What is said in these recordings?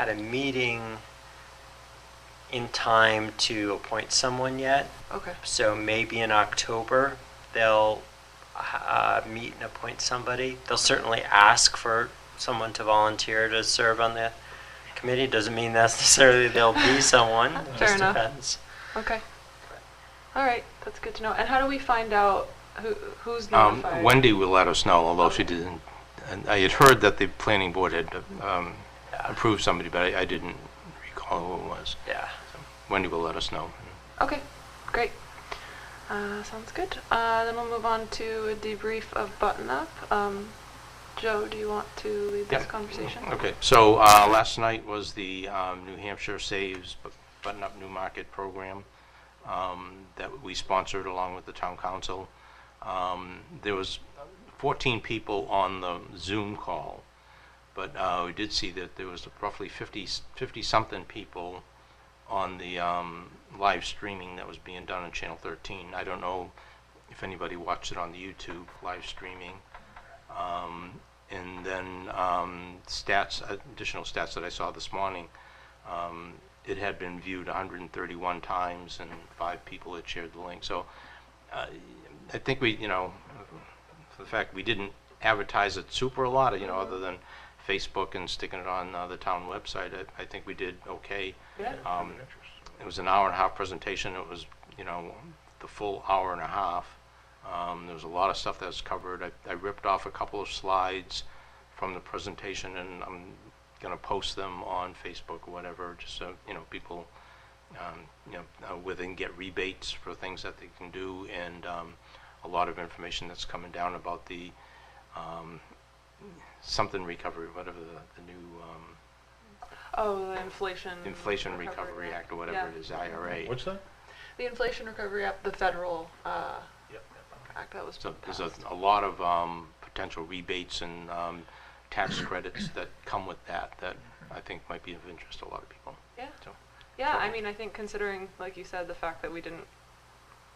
had a meeting in time to appoint someone yet. Okay. So maybe in October they'll meet and appoint somebody. They'll certainly ask for someone to volunteer to serve on the committee. Doesn't mean necessarily there'll be someone. It Fair just enough. depends. Okay. All right, that's good to know. And how do we find out who's notified? Wendy will let us know, although she didn't. And I had heard that the planning board had approved somebody, but I didn't recall who it was. Yeah. So Wendy will let us know. Okay, great. Sounds good. Then we'll move on to a debrief of Button Up. Joe, do you want to lead this conversation? Okay, so last night was the New Hampshire Saves Button Up Newmarket program that we sponsored along with the town council. There was 14 people on the Zoom call, but we did see that there was roughly 50-something people on the live streaming that was being done on Channel 13. I don't know if anybody watched it on the YouTube live streaming. And then additional stats that I saw this morning, it had been viewed 131 times and 5 people had shared the link. So I think we, for the fact we didn't advertise it super a lot, other than Facebook and sticking it on the town website, I think we did okay. Yeah. It was an hour-and-a-half presentation. It was, the full hour and a half. There was a lot of stuff that was covered. I ripped off a couple of slides from the presentation, and I'm going to post them on Facebook or whatever, just so people, where they can get rebates for things that they can do, and a lot of information that's coming down about the something recovery, whatever the new the Inflation Recovery Act or whatever it is, IRA. What's that? The Inflation Recovery Act, the federal act that was So passed. there's a lot of potential rebates and tax credits that come with that I think might be of interest to a lot of people. Yeah. So, Yeah, I mean, I think considering, like you said, the fact that we didn't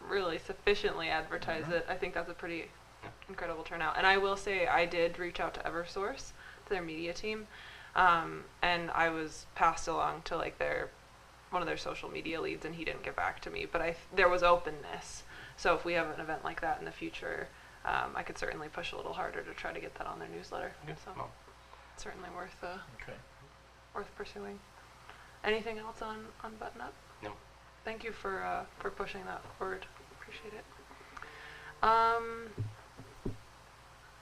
really sufficiently advertise it, I think that's a pretty incredible turnout. And I will say I did reach out to Eversource, to their media team, and I was passed along to one of their social media leads, and he didn't get back to me. But there was openness. So if we have an event like that in the future, I could certainly push a little harder to try to get that on their newsletter. Yeah, So well. certainly worth Okay. worth pursuing. Anything else on Button Up? No. Thank you for pushing that forward. Appreciate it.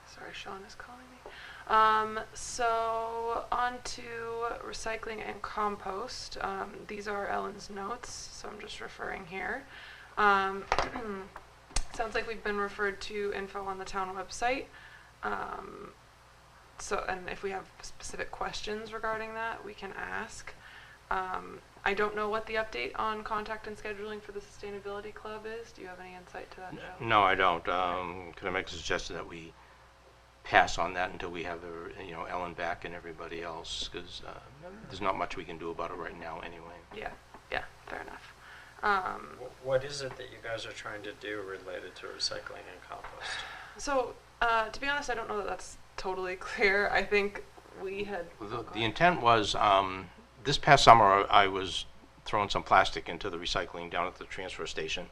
Sorry, Sean is calling me. So on to recycling and compost. These are Ellen's notes, so I'm just referring here. Sounds like we've been referred to info on the town website. And if we have specific questions regarding that, we can ask. I don't know what the update on contact and scheduling for the Sustainability Club is. Do you have any insight to that, Joe? No, I don't. Could I make a suggestion that we pass on that until we have Ellen back and everybody else, because there's not much we can do about it right now anyway. Yeah, fair enough. What is it that you guys are trying to do related to recycling and compost? So, to be honest, I don't know that that's totally clear. I think we had... The intent was, this past summer I was throwing some plastic into the recycling down at the transfer station,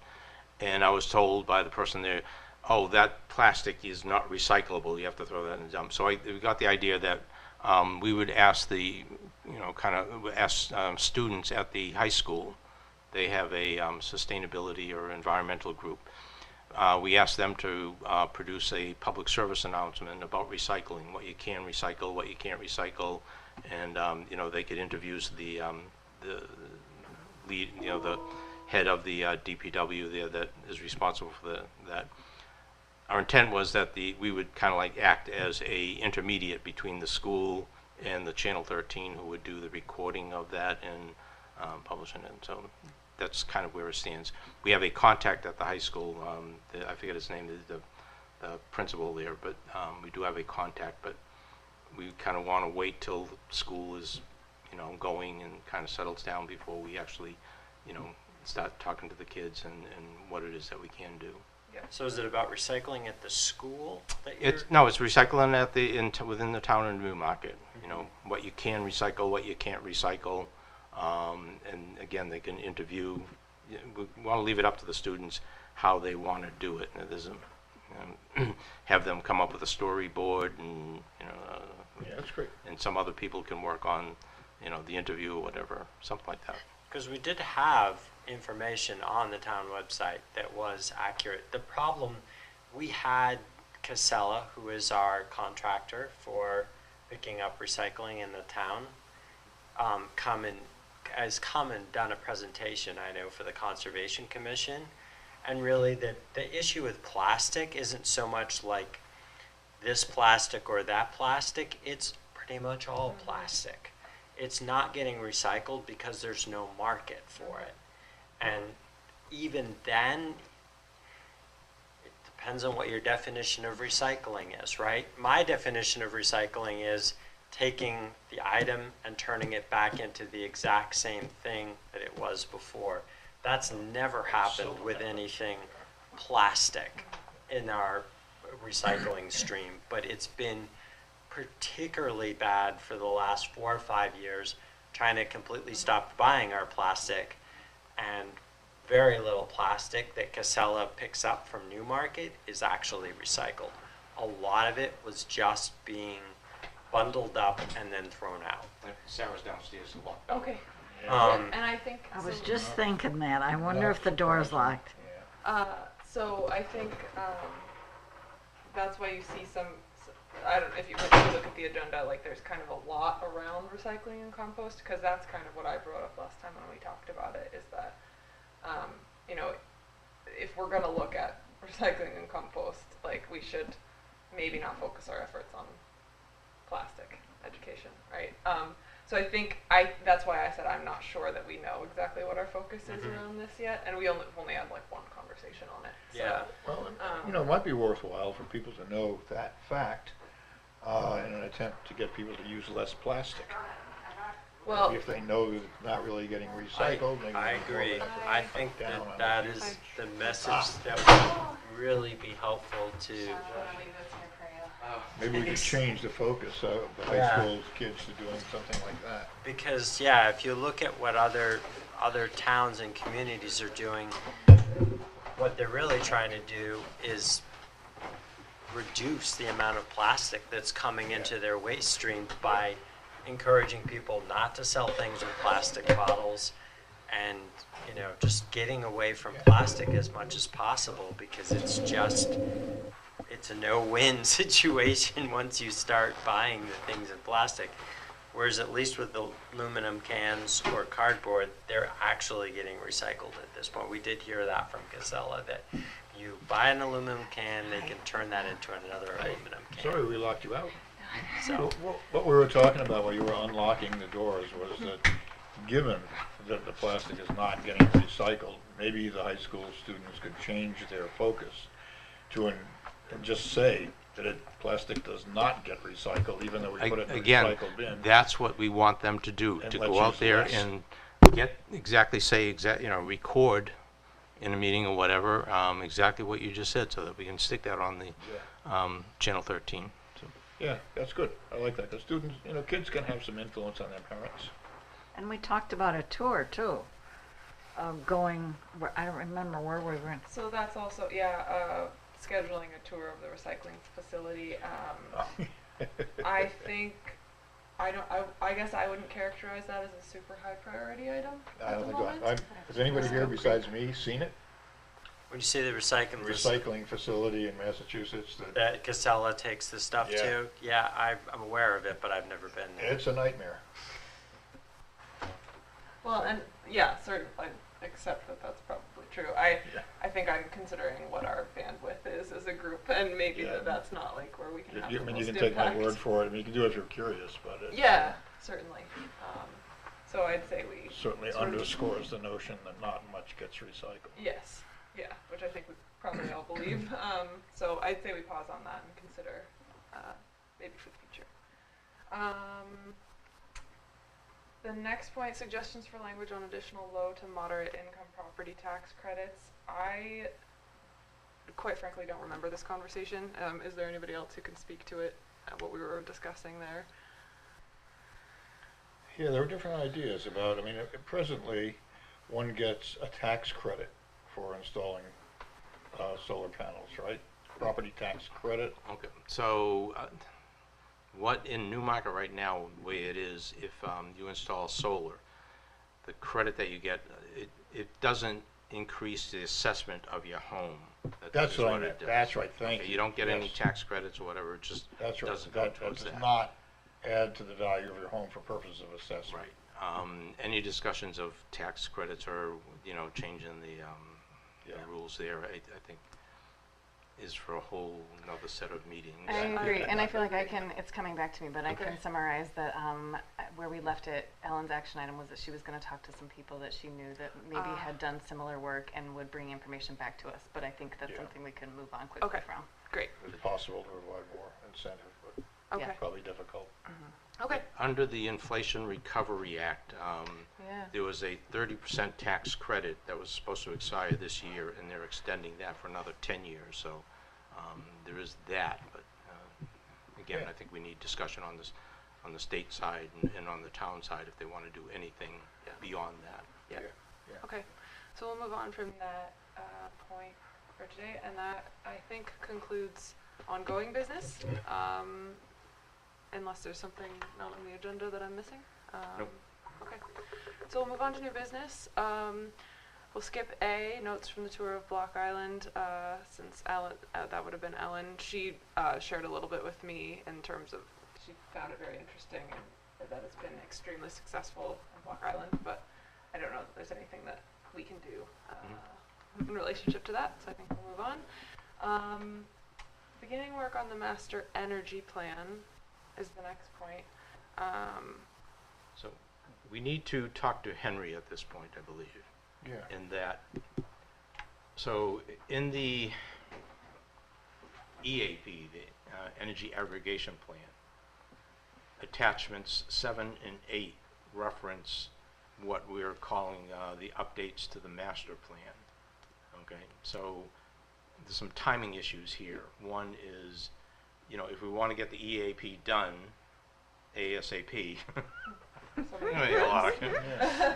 and I was told by the person there, oh, that plastic is not recyclable, you have to throw that in the dump. So we got the idea that we would ask students at the high school. They have a sustainability or environmental group. We asked them to produce a public service announcement about recycling, what you can recycle, what you can't recycle, and they could interview the lead, the head of the DPW there that is responsible for that. Our intent was that we would kind of act as a intermediate between the school and the Channel 13, who would do the recording of that and publishing it. So that's kind of where it stands. We have a contact at the high school. I forget his name, the principal there, but we do have a contact. But we kind of want to wait till school is, going and kind of settles down before we actually, start talking to the kids and what it is that we can do. So is it about recycling at the school that It's recycling at within the town of Newmarket. You know, what you can recycle, what you can't recycle, and again, they can interview. We want to leave it up to the students how they want to do it. And there's have them come up with a storyboard, and Yeah, that's great. and some other people can work on, the interview or whatever, something like that. Because we did have information on the town website that was accurate. The problem, we had Casella, who is our contractor for picking up recycling in the town, come and done a presentation, I know, for the Conservation Commission. And really the issue with plastic isn't so much like this plastic or that plastic, it's pretty much all plastic. It's not getting recycled because there's no market for it. And even then, it depends on what your definition of recycling is, right? My definition of recycling is taking the item and turning it back into the exact same thing that it was before. That's never happened with anything plastic in our recycling stream, but it's been particularly bad for the last 4 or 5 years, trying to completely stop buying our plastic, and very little plastic that Casella picks up from Newmarket is actually recycled. A lot of it was just being bundled up and then thrown out. Sarah's downstairs. Okay. Um, And I think I was so- just thinking that. I wonder if the door's locked. So I think that's why you see some. I don't. If you look at the agenda, like there's kind of a lot around recycling and compost, because that's kind of what I brought up last time when we talked about it. Is that if we're gonna look at recycling and compost, like we should maybe not focus our efforts on plastic education, right? So I think that's why I said I'm not sure that we know exactly what our focus is around this yet, and we only had like one conversation on it. So, Yeah. Well, it might be worthwhile for people to know that fact in an attempt to get people to use less plastic. Well, If they know that it's not really getting recycled, maybe I there's more agree. effort I to think cut down on that it. is the message that would really be helpful to. Maybe we could change the focus of the high Yeah. school kids to doing something like that. Because if you look at what other towns and communities are doing, what they're really trying to do is reduce the amount of plastic that's coming into their waste stream by encouraging people not to sell things in plastic bottles, and just getting away from plastic as much as possible, because it's a no-win situation once you start buying the things in plastic. Whereas at least with the aluminum cans or cardboard, they're actually getting recycled at this point. We did hear that from Casella, that you buy an aluminum can, they can turn that into another aluminum can. Sorry we locked you out. So, What we were talking about while you were unlocking the doors was that given that the plastic is not getting recycled, maybe the high school students could change their focus to and just say that plastic does not get recycled, even though we put it in the Again, recycle bin. that's what we want them to do, And to let's go out use there less. and record in a meeting or whatever, exactly what you just said, so that we can stick that on the Channel 13. So, Yeah, that's good. I like that. Because students, kids can have some influence on their parents. And we talked about a tour too. Going, I don't remember where we went. so that's also scheduling a tour of the recycling facility. I think I guess I wouldn't characterize that as a super high priority item I at don't the think moment. has anybody here besides me seen it? when you say the recycling, Recycling facility in Massachusetts that Casella takes the stuff Yeah. to, I'm aware of it, but I've never been there. it's a nightmare. Well, and certainly, I accept that that's probably true. Yeah. I think I'm considering what our bandwidth is as a group, and maybe Yeah. that's not like where we can have You the can most take my impact. word for it. I mean, you can do it if you're curious, but it's, Yeah, certainly. So I'd say we certainly sort of- underscores the notion that not much gets recycled. Yes, which I think we probably all believe. So I'd say we pause on that and consider maybe for the future. The next point, suggestions for language on additional low to moderate income property tax credits. I quite frankly don't remember this conversation. Is there anybody else who can speak to it, what we were discussing there? Yeah, there are different ideas about, I mean, presently, one gets a tax credit for installing solar panels, right? Property tax credit. Okay, so what in Newmarket right now, the way it is, if you install solar, the credit that you get, it doesn't increase the assessment of your home. That's is what I it meant. does. That's right, thank Okay, you. you don't get any Yes. tax credits or whatever, it just That's right. doesn't go That towards does that. not add to the value of your home for purposes of assessment. Right. Any discussions of tax credits or, changing the Yeah. rules there, I think is for a whole another set of meetings. I agree, and I feel like agree. it's coming back to me, but I Okay. can summarize that where we left it, Ellen's action item was that she was going to talk to some people that she knew that maybe had done similar work and would bring information back to us, but I think that's Yeah. something we can move on quickly Okay. from. Great. It's possible to provide more incentive, but Okay. Yeah. probably difficult. Okay. Under the Inflation Recovery Act, Yeah. there was a 30% tax credit that was supposed to expire this year, and they're extending that for another 10 years. So there is that, but again, Yeah. I think we need discussion on this, on the state side and on the town side if they want to do anything Yeah. beyond that. Yeah. Yeah. Okay. So we'll move on from that point for today, and that I think concludes ongoing business. Unless there's something not on the agenda that I'm missing. Nope. Okay. So we'll move on to new business. We'll skip A, notes from the tour of Block Island, since Ellen, that would have been Ellen. She shared a little bit with me in terms of she found it very interesting and that it's been extremely successful on Block Island, but I don't know that there's anything that we can do in relationship to that, so I think we'll move on. Beginning work on the master energy plan is the next point. So we need to talk to Henry at this point, I believe. Yeah. In that, so in the EAP, the Energy Aggregation Plan, attachments 7 and 8 reference what we're calling the updates to the master plan. Okay, so there's some timing issues here. One is, if we want to get the EAP done ASAP, we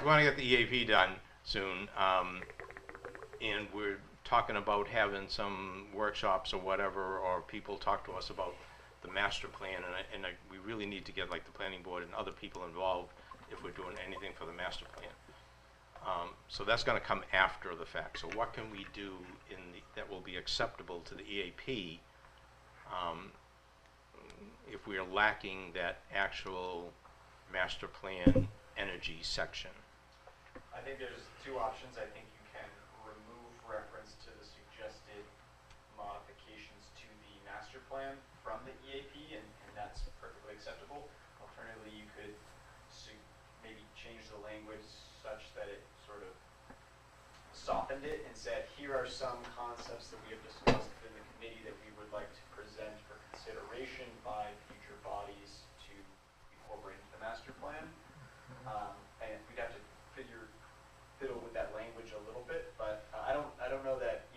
want to get the EAP done soon, and we're talking about having some workshops or whatever, or people talk to us about the master plan, and we really need to get like the planning board and other people involved if we're doing anything for the master plan. So that's going to come after the fact. So what can we do that will be acceptable to the EAP if we are lacking that actual master plan energy section? I think there's two options. I think you can remove reference to the suggested modifications to the master plan from the EAP, and that's perfectly acceptable. Alternatively, you could maybe change the language such that it sort of softened it and said, here are some concepts that we have discussed in the committee that we would like to present for consideration by future bodies to incorporate into the master plan. And we'd have to fiddle with that language a little bit, but I don't know that,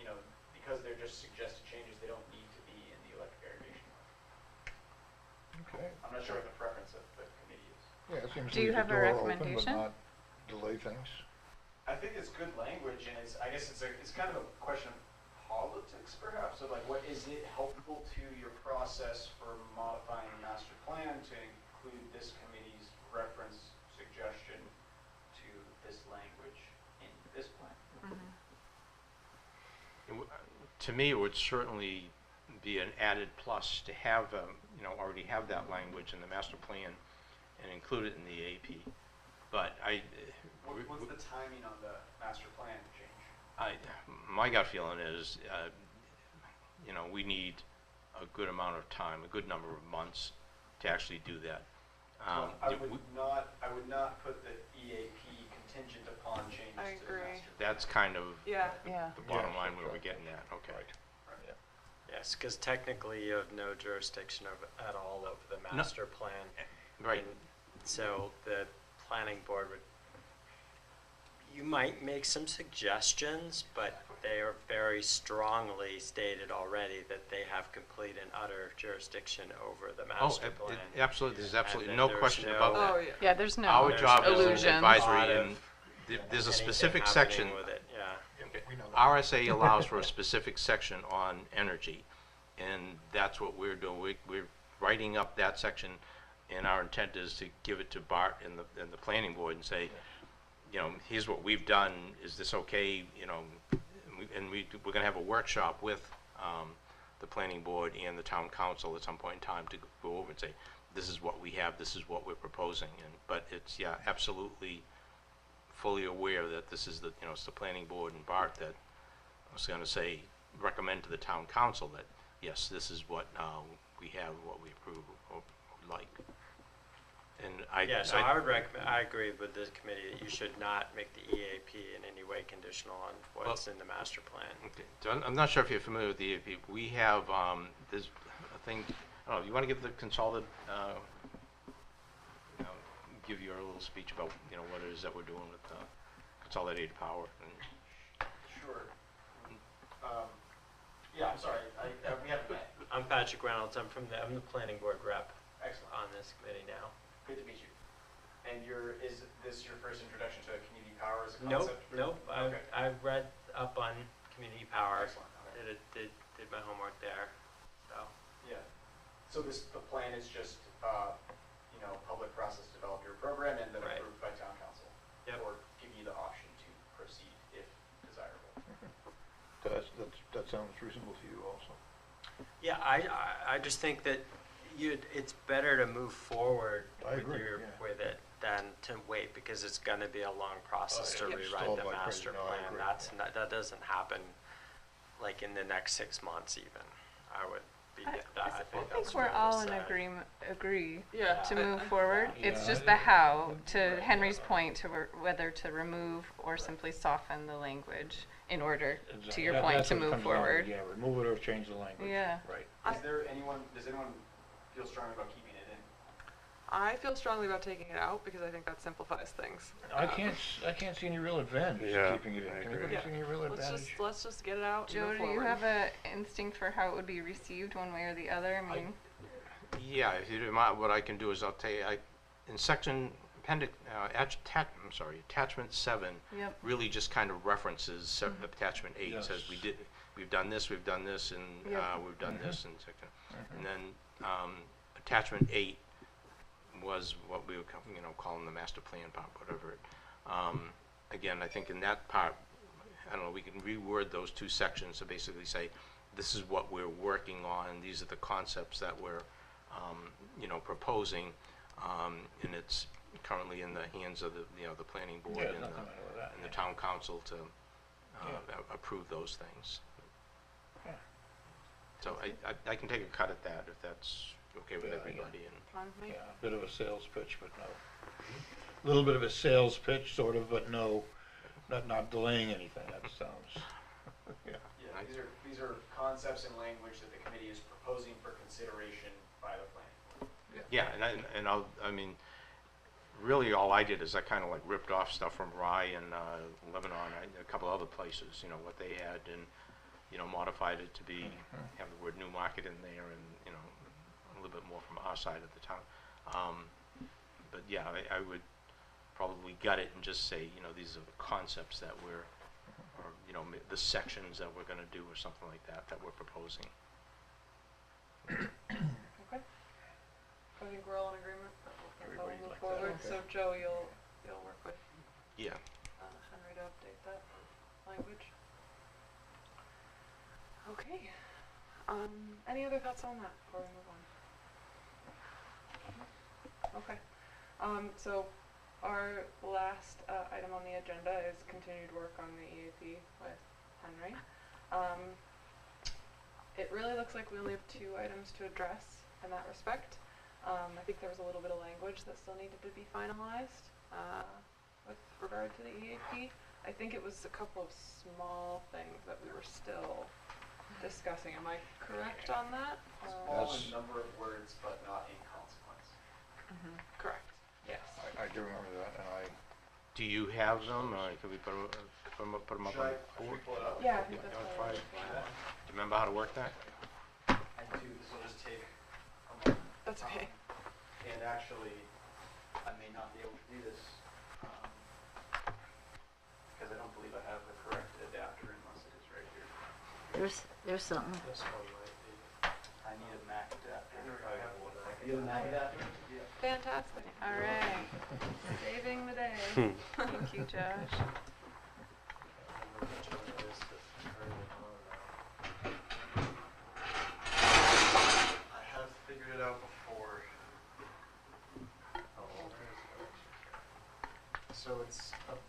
because they're just suggested changes, they don't need to be in the electric aggregation. Okay. I'm not sure what the preference of the committee is. Yeah, it seems Do to you leave have the a door open, but recommendation? not delay things. I think it's good language, and I guess it's kind of a question of politics, perhaps, of like, what is it helpful to your process for modifying the master plan to include this committee's reference suggestion to this language in this plan? To me, it would certainly be an added plus to have, already have that language in the master plan and include it in the EAP. But What's the timing on the master plan change? my gut feeling is, we need a good amount of time, a good number of months to actually do that. Well, I would not put the EAP contingent upon changes I to the agree. master. That's kind of Yeah. Yeah. the bottom Yeah, line where sure. we're getting at. Okay. Right. Yeah. Yes, because technically you have no jurisdiction at all over the master plan. Right. And so the planning board you might make some suggestions, but they are very strongly stated already that they have complete and utter jurisdiction over the Oh, master plan. absolutely, there's absolutely And no there's question no- about Oh, that. yeah. Yeah, there's no Our job is illusions. an advisory, Thought and of there's a anything specific happening section. with it, yeah. We know that. RSA allows for a specific section on energy, and that's what we're doing. We're writing up that section, and our intent is to give it to Bart and the planning board and say, you know, here's what we've done, is this okay, you know, we're gonna have a workshop with, the planning board and the town council at some point in time to go over and say, this is what we have, this is what we're proposing, but it's, yeah, absolutely fully aware that this is the, you know, it's the planning board and Bart that I was gonna say, recommend to the town council that, yes, this is what, we have, what we approve or like. And I would recommend, I agree with the committee that you should not make the EAP in any way conditional on what's in the master plan. Okay, so I'm not sure if you're familiar with the EAP. We have, there's a thing, I don't know, you want to give the consultant, you know, give your little speech about, you know, what it is that we're doing with consolidated power. And Sure. Yeah, I'm sorry, we haven't met. I'm Patrick Reynolds, I'm the planning board rep Excellent. on this committee now. Good to meet you. And is this your first introduction to community power as a Nope, concept? nope, Okay. I read up on community power, Excellent. Okay. did my homework there, so. Yeah. So the plan is just, you know, public process, develop your program and then Right. approved by town council? Yep. Or give you the option to proceed if desirable? That sounds reasonable to you also. Yeah, I just think that it's better to move forward I with agree, yeah. with it than to wait, because it's gonna be a long process to yeah. rewrite Stalled the like crazy. master No, I plan. agree, That doesn't happen like in the next 6 months even. I would be I at that. I think think that's we're fair to all in say. agree Yeah. to I- move I- forward. Yeah. It's just the how, to Henry's point, to whether to remove or simply soften the language in order, to your point, That's to what it move comes down to. forward. Yeah, remove it or change the language. Yeah. Right. Does anyone feel strongly about keeping it in? I feel strongly about taking it out because I think that simplifies things. I can't see any real advantage Yeah, to keeping it in. I Can agree. anybody Yeah. see any real advantage? Let's just get it out. Joe, and do move you forward. have a instinct for how it would be received one way or the other? I mean, yeah, if you don't mind, what I can do is I'll tell you, in section attachment 7 yep. really just kind of references attachment 8. It says Yes. we've done this, and Yep. we've done this, and section. And then attachment 8 was what we were calling the master plan part, whatever. Again, I think in that part, I don't know, we can reword those two sections to basically say, this is what we're working on, these are the concepts that we're proposing, and it's currently in the hands of the planning board Yeah, and nothing wrong with that, the yeah. town council to Yeah. approve those things. Yeah. So I can take a cut at that if that's okay with Yeah, everybody. And Fine with me. Yeah, a bit of a sales pitch, but no. A little bit of a sales pitch, sort of, but no, not delaying anything. That sounds, yeah. Yeah, these are concepts and language that the committee is proposing for consideration by the planning board. yeah, I mean, really all I did is I kind of like ripped off stuff from Rye and Lebanon, a couple other places, what they had, and modified it to be have the word Newmarket in there, and a little bit more from our side of the town. But yeah, I would probably gut it and just say, these are the concepts that we're, or the sections that we're going to do, or something like that we're proposing. Okay. I think we're all in agreement. That's how Everybody'd we'll move like that, forward. okay. So Joe, you'll work with Yeah. Henry to update that language. Okay. Any other thoughts on that before we move on? Okay. So our last item on the agenda is continued work on the EAP with Henry. It really looks like we only have 2 items to address in that respect. I think there was a little bit of language that still needed to be finalized with regard to the EAP. I think it was a couple of small things that we were still discussing. Am I correct on that? All That's- in number of words, but not in consequence. Correct. Yes. I do remember that, and Do you have them, or can we put them up on Should I the board? pull it up? Yeah, I think that's Yeah, probably. fine. Do you remember how to work that? I do, this will just take a moment. That's okay. And actually, I may not be able to do this, because I don't believe I have the correct adapter unless it is right here. There's something. This one might be. I need a Mac adapter. You have a Mac adapter? Yeah. Fantastic. All right. Saving the day. Thank you, Josh. Which one it is to turn it on now. I have figured it out before. Oh, well, there's So it's up.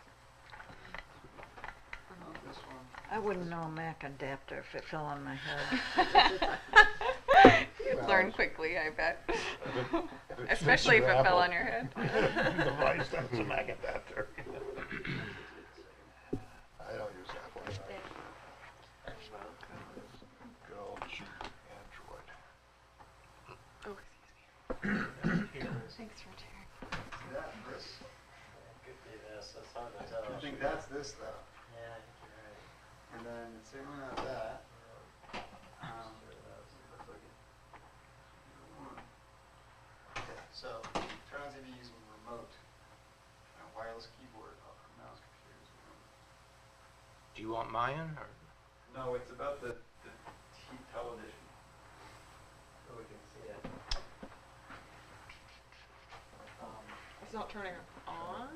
This one. I wouldn't know a Mac adapter if it fell on my head. You learn quickly, I bet. If Especially if fits it your fell Apple on your head. device, that's a Mac adapter. I don't use Apple. Good old cheap Android. Oh, excuse me. Thanks for sharing. That and this. Could be this, that's hard to tell. I think that's this though. Yeah, I think you're right. And then it's certainly not that. Okay, so turn on TV using remote. And wireless keyboard, mouse, computers. Do you want mine, or? No, it's about the television. So we can see it. It's not turning on.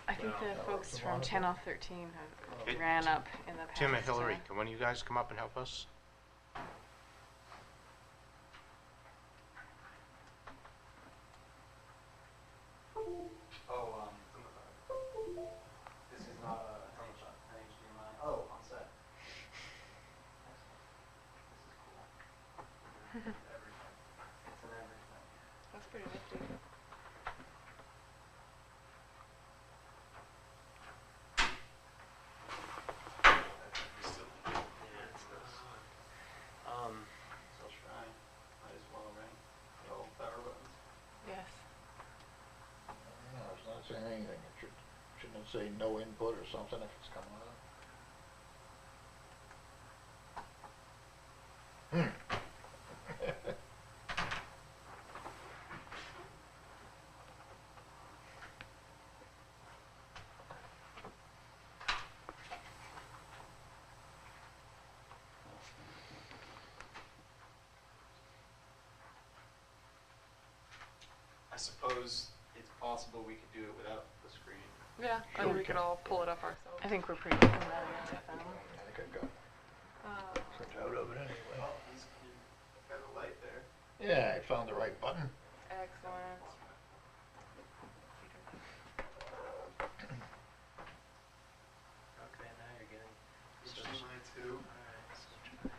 I think the folks from Channel 13 Hey, ran up in the past. Tim and Hillary, can one of you guys come up and help us? Oh, this is not an HDMI. Oh, on set. Excellent. This is cool. Everything. It's in everything. That's pretty nifty. Yeah, it's this. Still trying. Might as well, right? The old power buttons. Yes. No, it's not saying anything. Shouldn't it say no input or something if it's coming on? I suppose it's possible we could do it without the screen. Yeah, Sure and we we could can. all pull it up ourselves. I think we're pretty familiar with them. I think I got Uh, print out of it anyway. Well, he's got a light there. Yeah, I found the right button. excellent. Okay, now you're getting. So, HDMI 2. alright, so try.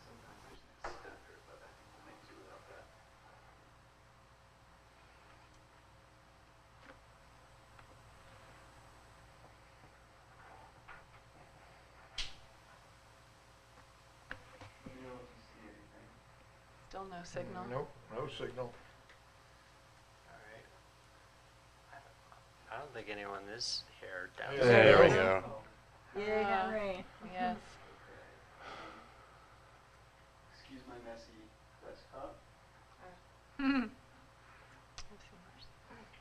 Sometimes there's an adapter, but I think we'll make do without that. Let me know if you see anything. Still no signal. Nope, no signal. Alright. I don't think anyone is here Yeah, downstairs. there we go. Yay, Uh, Henry. Yes. Excuse my messy desktop. I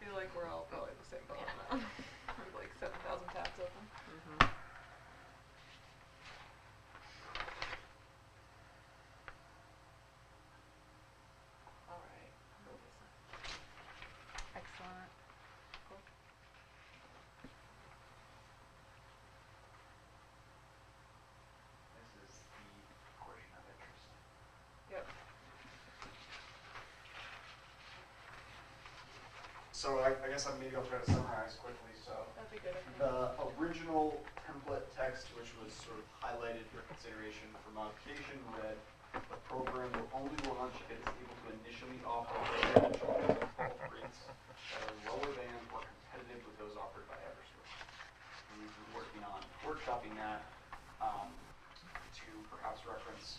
feel like we're all probably the same boat now. With like 7,000 tabs open. Mhm. All right. Excellent. This is the portion of interest. Yep. So I guess maybe I'll try to summarize quickly. So That'd be good. I think. the original template text, which was sort of highlighted for consideration for modification, read, the program will only launch if it is able to initially offer residential default rates that are lower than or competitive with those offered by Eversource. And we've been working on workshopping that to perhaps reference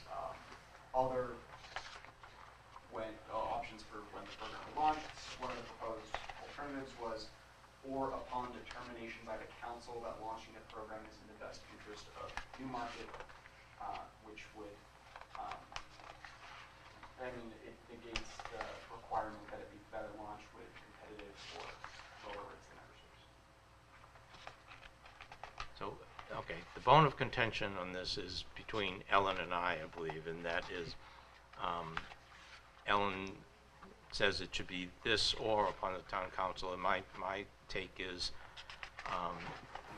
other launch, one of the proposed alternatives was, or upon determination by the council that launching the program is in the best interest of Newmarket, which would, I mean, it negates the requirement that it be better launched with competitive or lower rates than Eversource. So, okay, the bone of contention on this is between Ellen and I believe, and that is, Ellen says it should be this or upon the town council, and my take is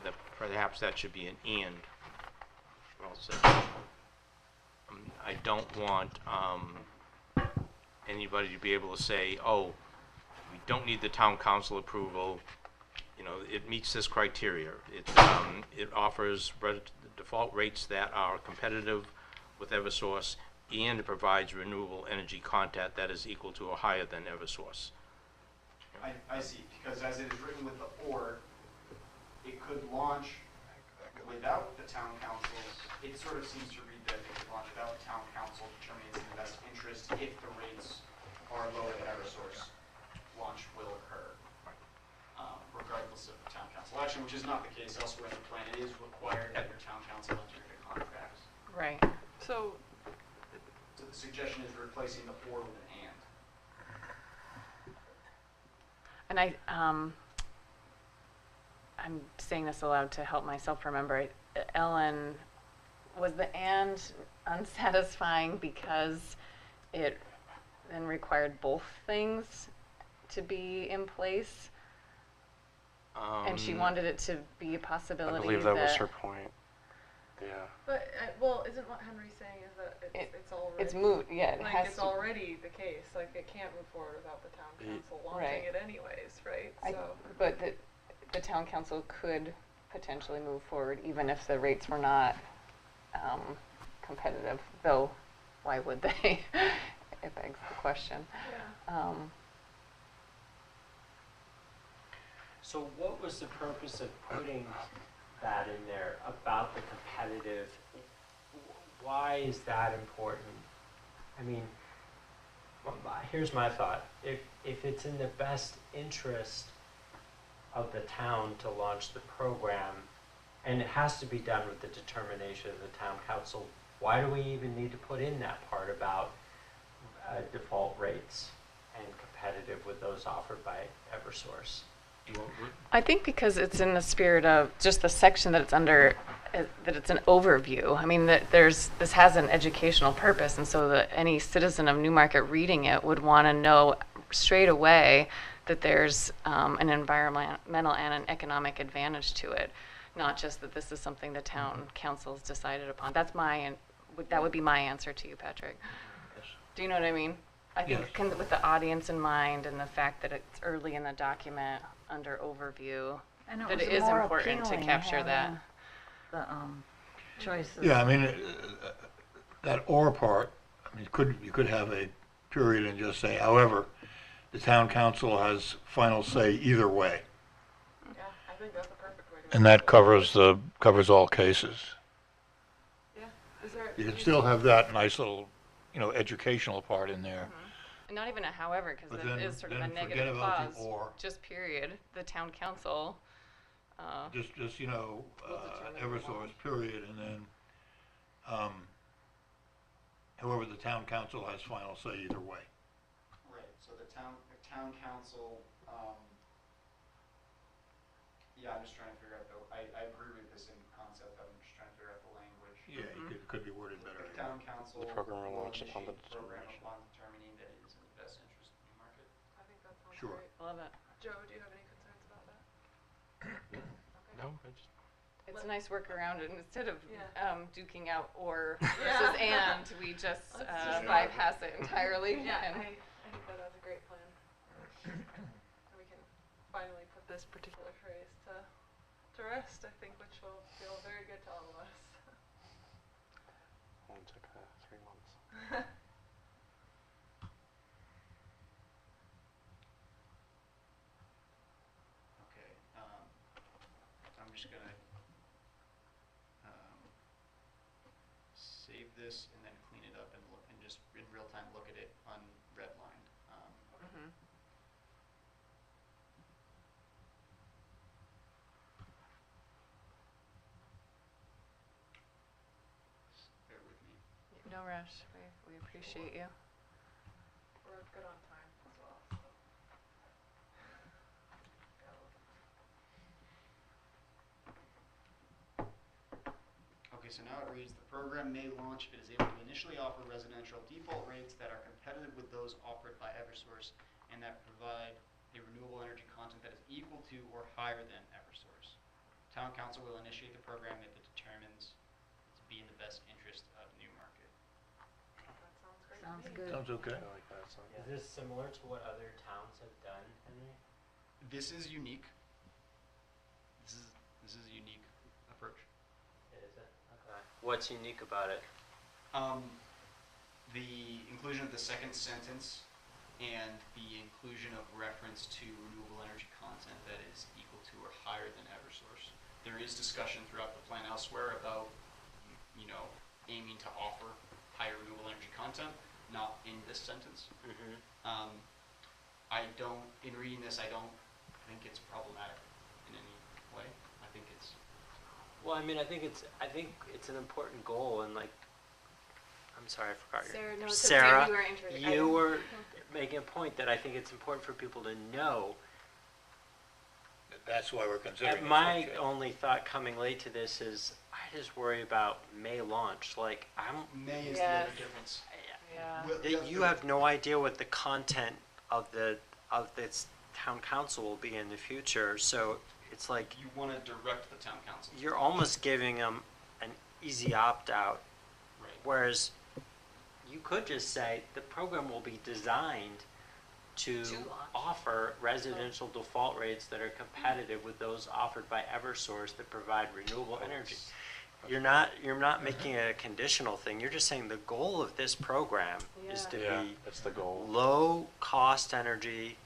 that perhaps that should be an and. Well said. I don't want anybody to be able to say, oh, we don't need the town council approval, you know, it meets this criteria. It offers default rates that are competitive with Eversource, and it provides renewable energy content that is equal to or higher than Eversource. I see, because as it is written with the or, it could launch without the town council. It sort of seems to read that it could launch without the town council determining it's in the best interest if the rates are lower than Eversource. Launch will occur, regardless of the town council action, which is not the case elsewhere in the plan. It is required that your town council enter into contracts. Right. So, So the suggestion is replacing the or with an and. And I'm saying this aloud to help myself remember. Ellen, was the and unsatisfying because it then required both things to be in place? And she wanted it to be a possibility. I believe that was her point. Yeah. but, well, isn't what Henry's saying is that it's already... It's moot, yeah. It Like, has it's to, already the case. Like, it can't move forward without the town council launching Right. it anyways, right? but the town council could potentially move forward even if the rates were not competitive, though why would they? It begs the question. Yeah. So what was the purpose of putting that in there about the competitive? Why is that important? I mean, here's my thought. If it's in the best interest of the town to launch the program, and it has to be done with the determination of the town council, why do we even need to put in that part about default rates and competitive with those offered by Eversource? I think because it's in the spirit of just the section that it's under, that it's an overview. I mean, that this has an educational purpose, and so that any citizen of Newmarket reading it would want to know straight away that there's an environmental and an economic advantage to it, not just that this is something the town council's decided upon. That would be my answer to you, Patrick. Yes. Do you know what I mean? I think Yes. with the audience in mind and the fact that it's early in the document under overview, And that was it is more important to appealing capture that. having The choices. Yeah, I mean, that or part, I mean, you could have a period and just say, however, the town council has final say either way. Yeah, I think that's a perfect way to... And that covers all cases. Yeah. Is there... You can still have that nice little, educational part in there. And not even a however, because But it then- is sort of a then forget negative about the clause. or. Just period. The town council. Just determine the Eversource, launch. period, and then, however, the town council has final say either way. Right, so the town council, yeah, I'm just trying to figure out I agree with this in concept, I'm just trying to figure out the language. Yeah, it could be worded better. The town council The program will will launch upon the initiate the program determination. upon determining that it is in the best interest of Newmarket. I think that sounds Sure. great. I love it. Joe, do you have any concerns about that? Okay. No, I just It's a nice workaround, and instead of Yeah. duking out or Yeah. versus and, we just Let's just bypass it entirely. Yeah, and I think that that's a great plan. And we can finally put this particular phrase to rest, I think, which will feel very good to all of us. only took 3 months. Okay, I'm just gonna save this and then clean it up and just in real time look at it unredlined. Mhm. no rush. We appreciate you. We're good on time as well. Okay, so now it reads, the program may launch if it is able to initially offer residential default rates that are competitive with those offered by Eversource and that provide a renewable energy content that is equal to or higher than Eversource. Town council will initiate the program if it determines it to be in the best interest of Newmarket. That sounds great. Sounds to me. good. Sounds okay. I like that. So, Is this similar to what other towns have done, Henry? This is unique. This is a unique approach. Is it? Okay. What's unique about it? The inclusion of the second sentence and the inclusion of reference to renewable energy content that is equal to or higher than Eversource. There is discussion throughout the plan elsewhere about, aiming to offer higher renewable energy content, not in this sentence. Mm-hmm. In reading this, I don't think it's problematic in any way. I think it's, Well, I mean, I think it's an important goal, and like, I'm sorry, I forgot your Sarah, no, it's Sarah, okay, you were interested. you were making a point that I think it's important for people to know. That's why we're considering And it. my Okay. only thought coming late to this is I just worry about May launch. Like May is Yes. the other difference. Yeah. that you have no idea what the content of this town council will be in the future. So it's like You want to direct the town council. you're almost giving them an easy opt out. Right. Whereas you could just say the program will be designed to To launch. offer residential default rates that are competitive with those offered by Eversource that provide renewable energy. You're not making it a conditional thing. You're just saying the goal of this program is to yeah, be that's the goal. lower cost energy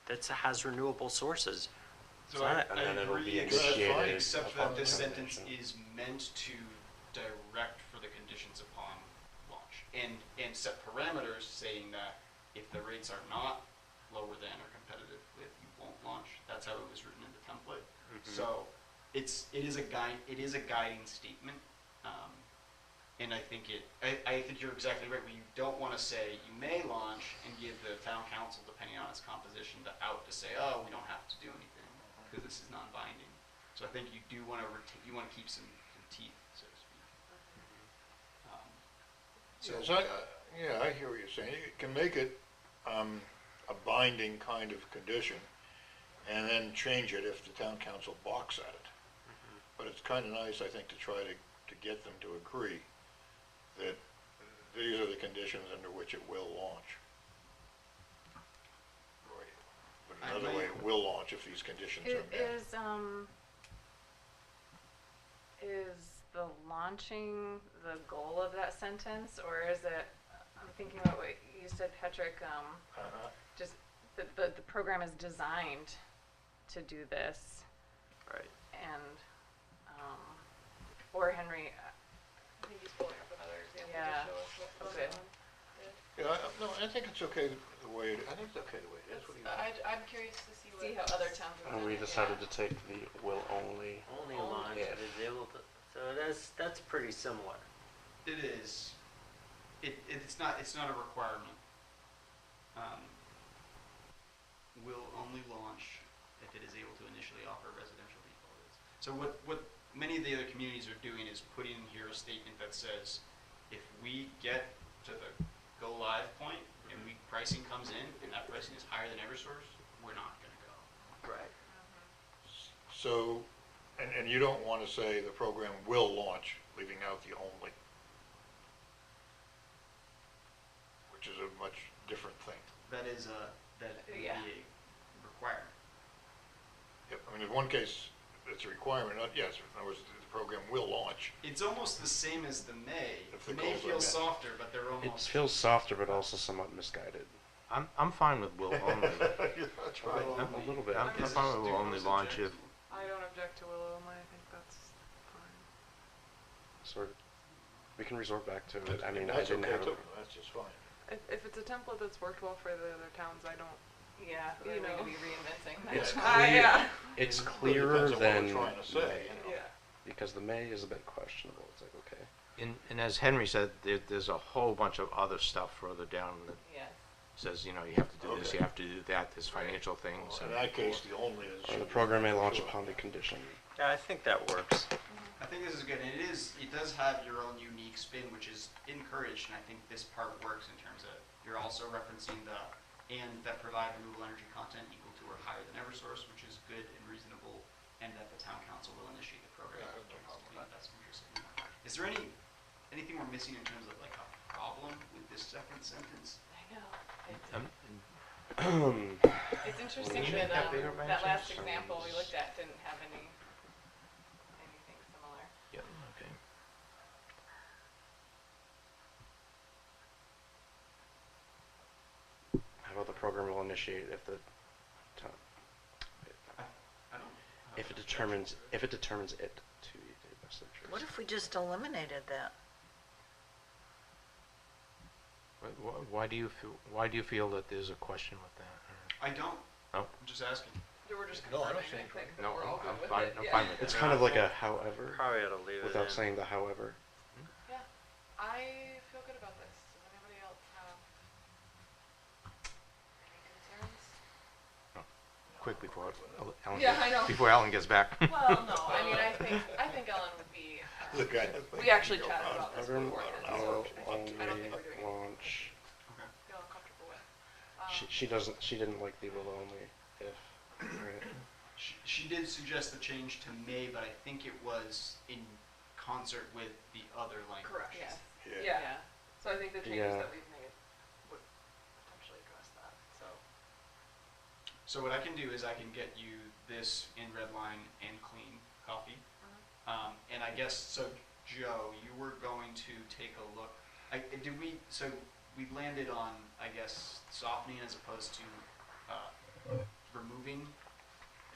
that has renewable sources. So It's not- And then it'll be except- initiated Except upon that this sentence termination. is meant to direct for the conditions upon launch. And set parameters saying that if the rates are not lower than or competitive with, you won't launch. That's how it was written in the template. So it is a guiding statement. And I think you're exactly right. You don't want to say you may launch and give the town council, depending on its composition, the out to say, oh, we don't have to do anything because this is non-binding. So I think you do want to keep some teeth, so to speak. I hear what you're saying. You can make it a binding kind of condition and then change it if the town council balks at it. But it's kind of nice, I think, to try to get them to agree that these are the conditions under which it will launch. Right. But another way, it will launch if these conditions are met. Is the launching the goal of that sentence, or is it? I'm thinking about what you said, Patrick. Uh-huh. Just the program is designed to do this, Right. and or Henry. I think he's pulling up another example Yeah. to show us what Okay. one Yeah, I think it's okay the way it, I think it's okay the way it is. What do you think? I'm curious to see what. See how other towns have And done we it, decided yeah. to take the will only. Only Only launch if. it is able to. So that's pretty similar. It is. It's not a requirement. Will only launch if it is able to initially offer residential default rates. So what many of the other communities are doing is putting in here a statement that says, if we get to the go live point and pricing comes in and that pricing is higher than Eversource, we're not going to go. Right. So, and you don't want to say the program will launch, leaving out the only, which is a much different thing. That would Yeah. be a requirement. Yep, I mean, in one case, it's a requirement, yes, in other words, the program will launch. It's almost the same as the May. If the May goals are feels met. softer, but they're It almost. feels softer, but also somewhat misguided. I'm fine with will only. That's right. I'm a little bit. I'm Is fine with this- will do only most launch object? if. I don't object to Willow only. I think that's fine. So we can resort back to it. I mean, I That's didn't okay have. too, that's just fine. If it's a template that's worked well for the other towns, I don't. Yeah, You we're going know. to be reinventing It's that. clear. Yeah. It's Well, it clearer depends on what we're than trying to say, May, you know. Yeah. because the May is a bit questionable. It's like, okay, And as Henry said, there's a whole bunch of other stuff further down that Yes. says, you know, you have to do this, Okay. you have to do that, there's financial things. Well, in that case, the only is. Or the program may launch Sure. upon the condition. Yeah, I think that works. I think this is good, and it does have your own unique spin, which is encouraged, and I think this part works in terms of, you're also referencing and that provide renewable energy content equal to or higher than Eversource, which is good and reasonable, and that the town council will initiate the program. Yeah, I have no problem with that. That's interesting. Is there anything we're missing in terms of like a problem with this second sentence? I know. Um, It's interesting Can you that make that bigger by that any last chance? example we looked at didn't have anything similar. Yeah, okay. How about the program will initiate if the town, I don't. if it determines it to be the best interest. What if we just eliminated that? Why do you feel that there's a question with that? I don't. Oh. I'm just asking. We're just No, I don't confirming, think I think. No, We're all good I'm with fine, it. I'm Yeah. fine with it. It's kind of like a however, Probably ought to leave it without in. saying the however. Yeah, I feel good about this. Does anybody else have any concerns? Quick before Alan, Yeah, I know. before Alan gets back. Well, no, I mean, I think Ellen would be, Look, We actually chatted about this Program beforehand, will so only I don't think we're doing anything launch. feel uncomfortable with. She didn't like the will only if, right? She did suggest the change to may, but I think it was in concert with the other language. Correct. Yes. Yeah. So I think the changes Yeah. that we've made would potentially address that, so. So what I can do is I can get you this in red line and clean copy. And I guess, so Joe, you were going to take a look. So we landed on, I guess, softening as opposed to removing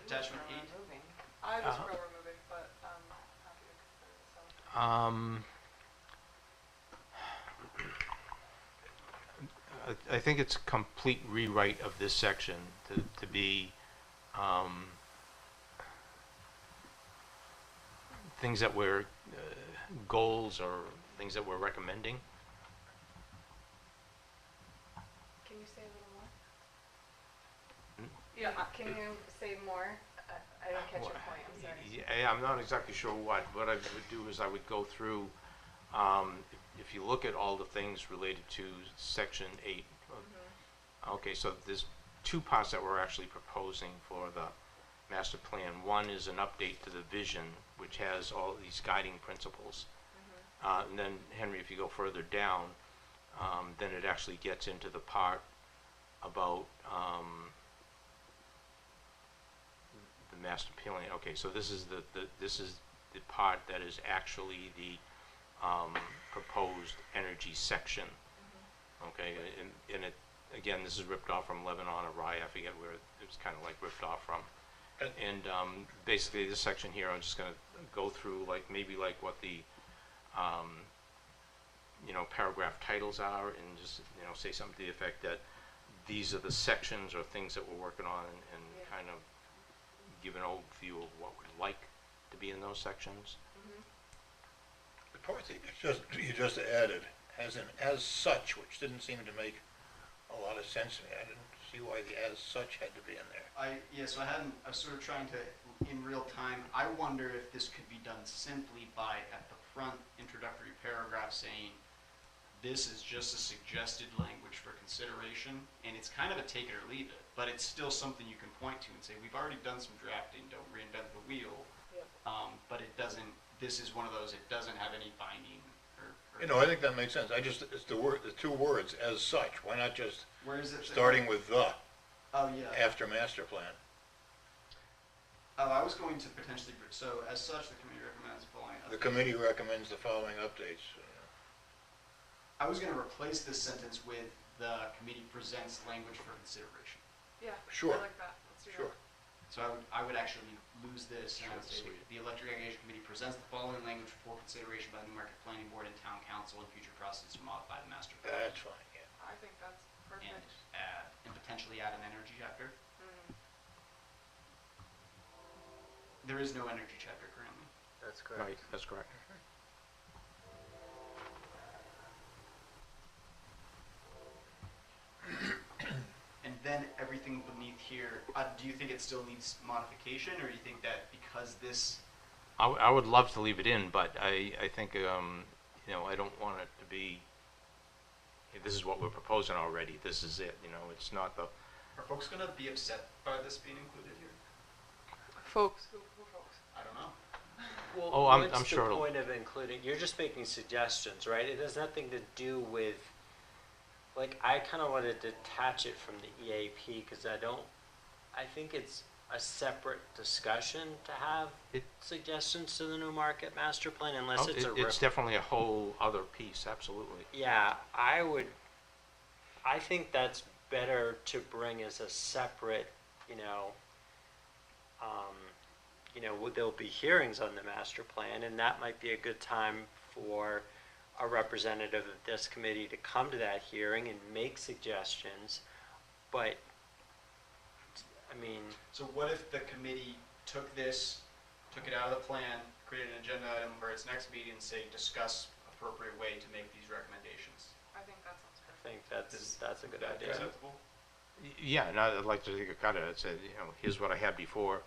attachment 8? Moving. I was pro removing, but happy to consider it, so. I think it's a complete rewrite of this section to be things that we're goals or things that we're recommending. Can you say a little more? Yeah. Can you say more? I didn't catch your point, I'm sorry. Yeah, I'm not exactly sure what I would do is I would go through, if you look at all the things related to section 8. Okay, so there's two parts that we're actually proposing for the master plan. One is an update to the vision, which has all these guiding principles. And then, Henry, if you go further down, then it actually gets into the part about the master plan. Okay, so this is the part that is actually the proposed energy section. Okay, and it again, this is ripped off from Lebanon or Rye. I forget where it was kind of like ripped off from. And basically, this section here, I'm just going to go through maybe what the paragraph titles are, and just say something to the effect that these are the sections or things that we're working on, and kind of give an overview of what we'd like to be in those sections. The part that you just added as such, which didn't seem to make a lot of sense to me. I didn't see why the as such had to be in there. So I was sort of trying to, in real time, I wonder if this could be done simply by, at the front introductory paragraph, saying, this is just a suggested language for consideration, and it's kind of a take it or leave it, but it's still something you can point to and say, we've already done some drafting, don't reinvent the wheel. Yep. But it doesn't, this is one of those, it doesn't have any binding or I think that makes sense. It's the two words, as such. Why not just where is it? starting with the Oh, yeah. after master plan? Oh, I was going to potentially, so as such, the committee recommends the following. The updates. committee recommends the following updates. I was going to replace this sentence with the committee presents language for consideration. Yeah. Sure. I like that. Let's do Sure. that. So I would actually lose this and I would say Sweet. the electric aggregation committee presents the following language for consideration by the Newmarket Planning Board and Town Council in future process to modify the master plan. That's fine, yeah. I think that's perfect. And potentially add an energy chapter. Mm. There is no energy chapter currently. That's correct. Right, that's correct. then everything beneath here, do you think it still needs modification, or do you think that because this, I would love to leave it in, but I think, you know, I don't want it to be, this is what we're proposing already, this is it, you know, it's not the, are folks going to be upset by this being included here? Folks, who folks? I don't know. Well, Oh, I'm what's sure the it'll- point of including, you're just making suggestions, right? It has nothing to do with, like, I kind of want to detach it from the EAP because I think it's a separate discussion to have It- suggestions to the Newmarket master plan unless oh, it's a it's definitely a whole other piece, absolutely. Yeah, I think that's better to bring as a separate, you know, there'll be hearings on the master plan, and that might be a good time for a representative of this committee to come to that hearing and make suggestions. But, I mean, So what if the committee took it out of the plan, created an agenda item for its next meeting and say, discuss appropriate way to make these recommendations? I think that sounds I perfect. think that's a good That idea. acceptable? Yeah, and I'd like to take a cut at it, say, you know, here's what I had before,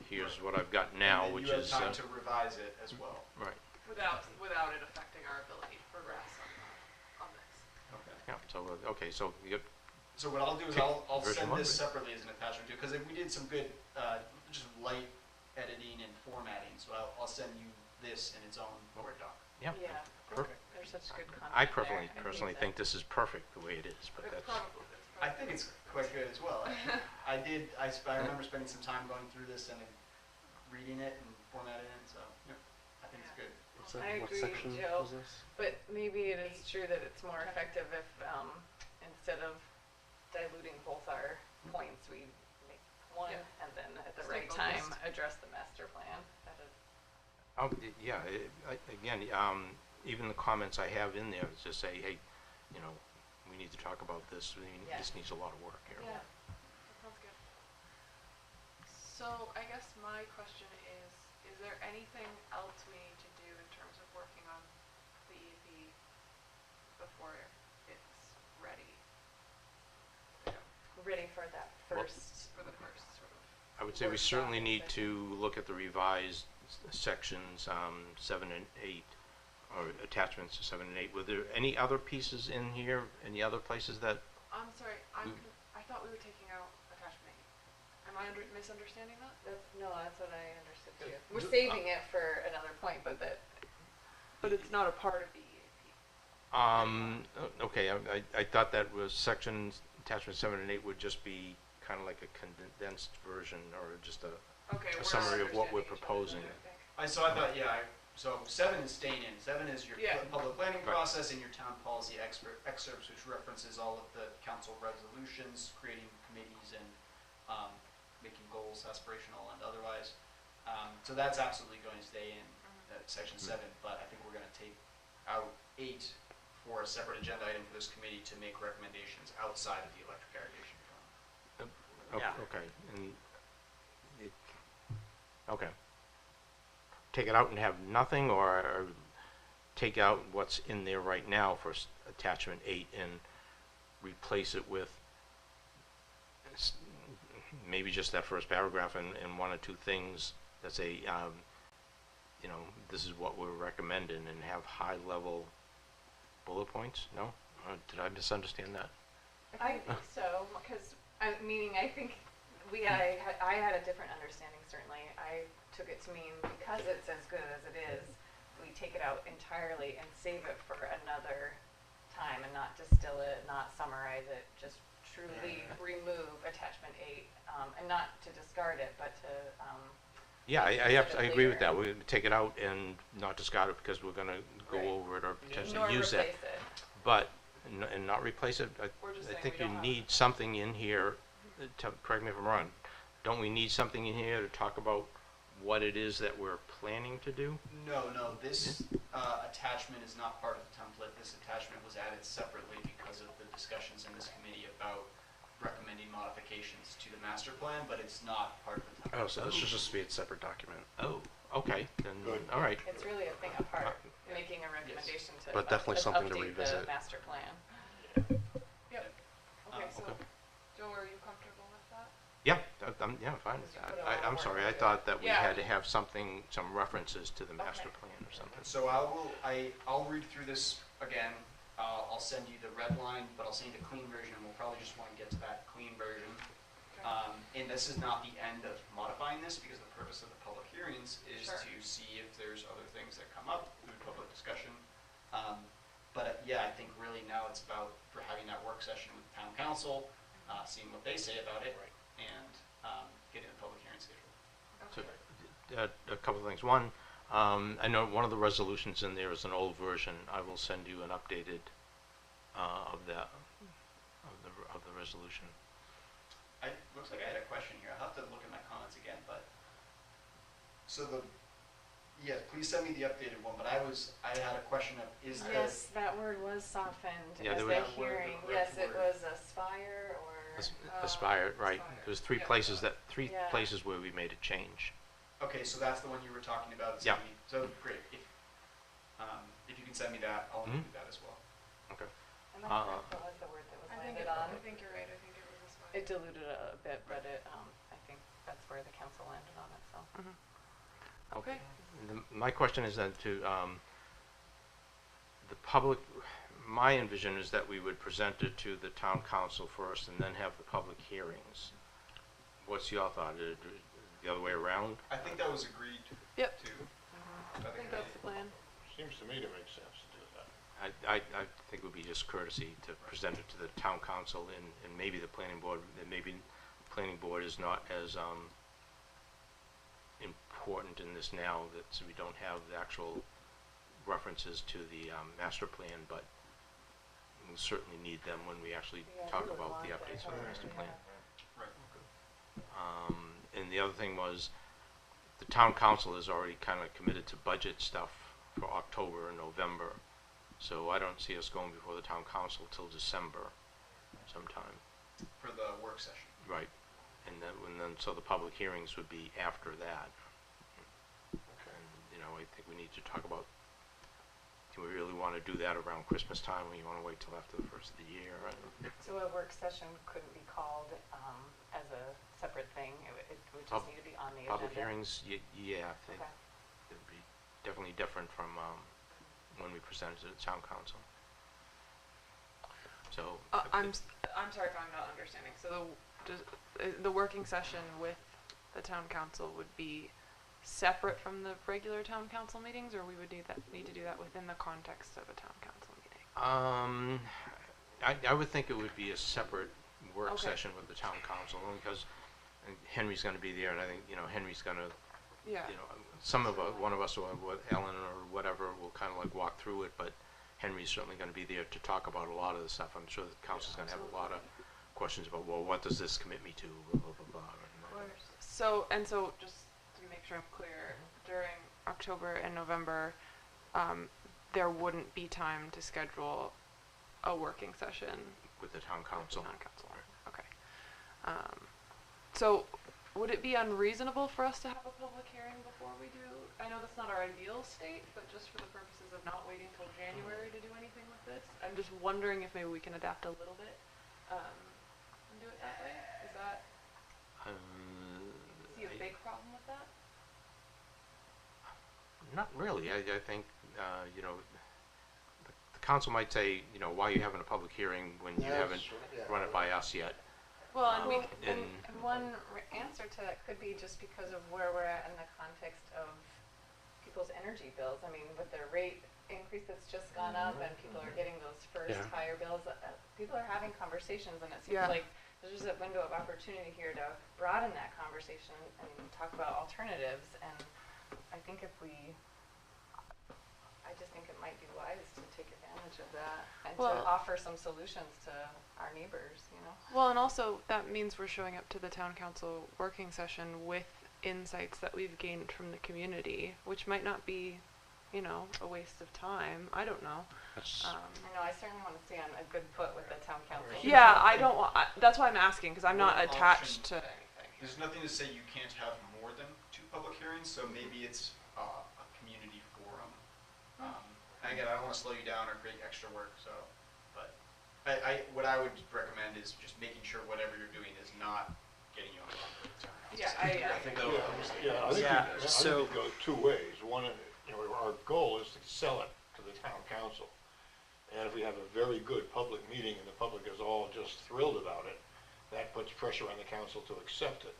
here's what I've got now, And then which is, you have time to revise it as well. right, Without it affecting our ability to progress on this. Okay. yeah, so, okay, so you got, So what I'll do is Pick I'll version send one, this right? separately as an attachment too, because we did some good, just light editing and formatting, so I'll send you this in its own Word doc. yeah. Yeah, Perfect. there's such good content I there. personally think this is perfect the way it is, but that's, I think it's quite good as well. I remember spending some time going through this and reading it and formatting it, so yeah, I think it's good. What's that? I What agree, section Joe. was this? But maybe it is true that it's more effective if, instead of diluting both our points, we make one Yeah. and then at the Stay right time focused. address the master plan. That is, yeah, again, even the comments I have in there, is just say, hey, you know, we need to talk about this, Yeah. this needs a lot of work here. Yeah, that sounds good. So I guess my question is there anything else we need to do in terms of working on the EAP before it's ready? ready for that Well- first. For the first sort of. I would say we Workshop certainly need session. to look at the revised sections 7 and 8, or attachments to 7 and 8. Were there any other pieces in here, any other places that, I'm sorry, We- I thought we were taking out attachment A. Am I misunderstanding that? That's what I understood too. We're saving it for another point, but that, But it's not a part of the EAP. okay, I thought that was sections, attachment 7 and 8 would just be kind of like a condensed version, or just a Okay, we're summary of what we're understanding each other, proposing. I think. So 7 is staying in. 7 is your Yeah. public planning Right. process and your town policy excerpts, which references all of the council resolutions, creating committees and making goals aspirational and otherwise. So that's absolutely going to stay in section 7, but I think we're going to take out 8 for a separate agenda item for this committee to make recommendations outside of the electric irrigation fund. Yeah. Okay, and okay. Take it out and have nothing, or take out what's in there right now for attachment 8 and replace it with maybe just that first paragraph and one or two things that say, you know, this is what we're recommending, and have high-level bullet points? No? Did I misunderstand that? I think so, because, I think I had a different understanding, certainly. I took it to mean because it's as good as it is, we take it out entirely and save it for another time and not distill it, not summarize it, just truly remove attachment 8, and not to discard it, but to, Yeah, Maybe I instead of agree with later. that. We're going to take it out and not discard it because we're going to go Right. over it or potentially nor use replace that. it. But, and not replace it. We're just I saying think we you don't have need something in here, correct me if I'm wrong, don't we need something in here to talk about what it is that we're planning to do? No, this attachment is not part of the template. This attachment was added separately because of the discussions in this committee about recommending modifications to the master plan, but it's not part of the template. Oh, so this should just be a separate document. Oh, okay, then, Good. all right. It's really a thing apart, making a recommendation to But definitely something to update the revisit. master plan. Yep. Okay, so, okay. Joe, are you comfortable Yeah, I'm fine with that. Put it all I'm in sorry, one I area. thought that we Yeah. had to have something, some references to the master Okay. plan or something. So I'll read through this again. I'll send you the red line, but I'll send you the clean version. We'll probably just want to get to that clean version. And this is not the end of modifying this, because the purpose of the public hearings is Sure. to see if there's other things that come up through public discussion. Yeah, I think really now it's about for having that work session with town council, seeing what they say about it, and getting the public hearing scheduled. So, a couple of things. One, I know one of the resolutions in there is an old version. I will send you an updated of the resolution. Looks like I had a question here. I'll have to look at my comments again, but please send me the updated one. But I had a question of Yes, that word was softened Yeah, as there the was- hearing. the Yes, correct it word. was aspire or. Aspire, right? Aspire. There's three Yeah. places Yeah. places where we made a change. Okay, so that's the one you were talking about. Yeah. So great. If you can send me that, I'll include Mhm. that as well. Okay. Am I correct? What was the word that was landed on? I think you're right. I think it was this way. It diluted a bit, but I think that's where the council landed on it, so. Okay. My question is then to the public. My envision is that we would present it to the town council first and then have the public hearings. What's your thought? The other way around? I think that was agreed Yep. to. I think that's the plan. Seems to me to make sense to do that. I think it would be just courtesy to present it to the town council and maybe the planning board. And maybe the planning board is not as important in this now, that so we don't have the actual references to the master plan, but we'll certainly need them when we actually Yeah, talk we would about want the that. updates for the master plan. Right. And the other thing was, the town council is already kind of committed to budget stuff for October and November, so I don't see us going before the town council till December sometime. For the work session. Right. And then so the public hearings would be after that. And, I think we need to talk about, do we really want to do that around Christmas time, or you want to wait till after the first of the year? So a work session couldn't be called as a separate thing? It would just need to be on the agenda? Public hearings, yeah, I think Okay. it would be definitely different from when we presented to the town council. So. I'm sorry if I'm not understanding. So the working session with the town council would be separate from the regular town council meetings, or we would need to do that within the context of a town council meeting? I would think it would be a separate work Okay. session with the town council, only because Henry's going to be there, and I think, Henry's going to, Yeah. one of us, or Ellen or whatever, will kind of like walk through it, but Henry's certainly going to be there to talk about a lot of the stuff. I'm sure the council's going to have a lot of questions about, well, what does this commit me to, blah, blah, blah, blah. So just to make sure I'm clear, during October and November, there wouldn't be time to schedule a working session With the town council. with the town council. Okay. So would it be unreasonable for us to have a public hearing before we do? I know that's not our ideal state, but just for the purposes of not waiting till January to do anything with this, I'm just wondering if maybe we can adapt a little bit and do it that way. Is that see a big problem with that? Not really. I think, the council might say, why are you having a public hearing when you haven't run it by us yet? Well, and And one answer to that could be just because of where we're at in the context of people's energy bills. I mean, with the rate increase that's just gone up and people are getting those first Yeah. higher bills, people are having conversations, and it seems Yeah. like there's just a window of opportunity here to broaden that conversation and talk about alternatives. And I think I just think it might be wise to take advantage of that and to Well- offer some solutions to our neighbors, well, and also that means we're showing up to the town council working session with insights that we've gained from the community, which might not be, a waste of time. I don't know. I know, I certainly want to stay on a good foot with the town council. Yeah, I don't want. That's why I'm asking, because I'm not One attached option- to anything. There's nothing to say you can't have more than 2 public hearings, so maybe it's a community forum. And again, I don't want to slow you down or create extra work, but what I would recommend is just making sure whatever you're doing is not getting you on the wrong foot. Yeah, I think that'll help. Yeah, I think, Yeah, I think so- it goes two ways. One, our goal is to sell it to the town council. And if we have a very good public meeting and the public is all just thrilled about it, that puts pressure on the council to accept it.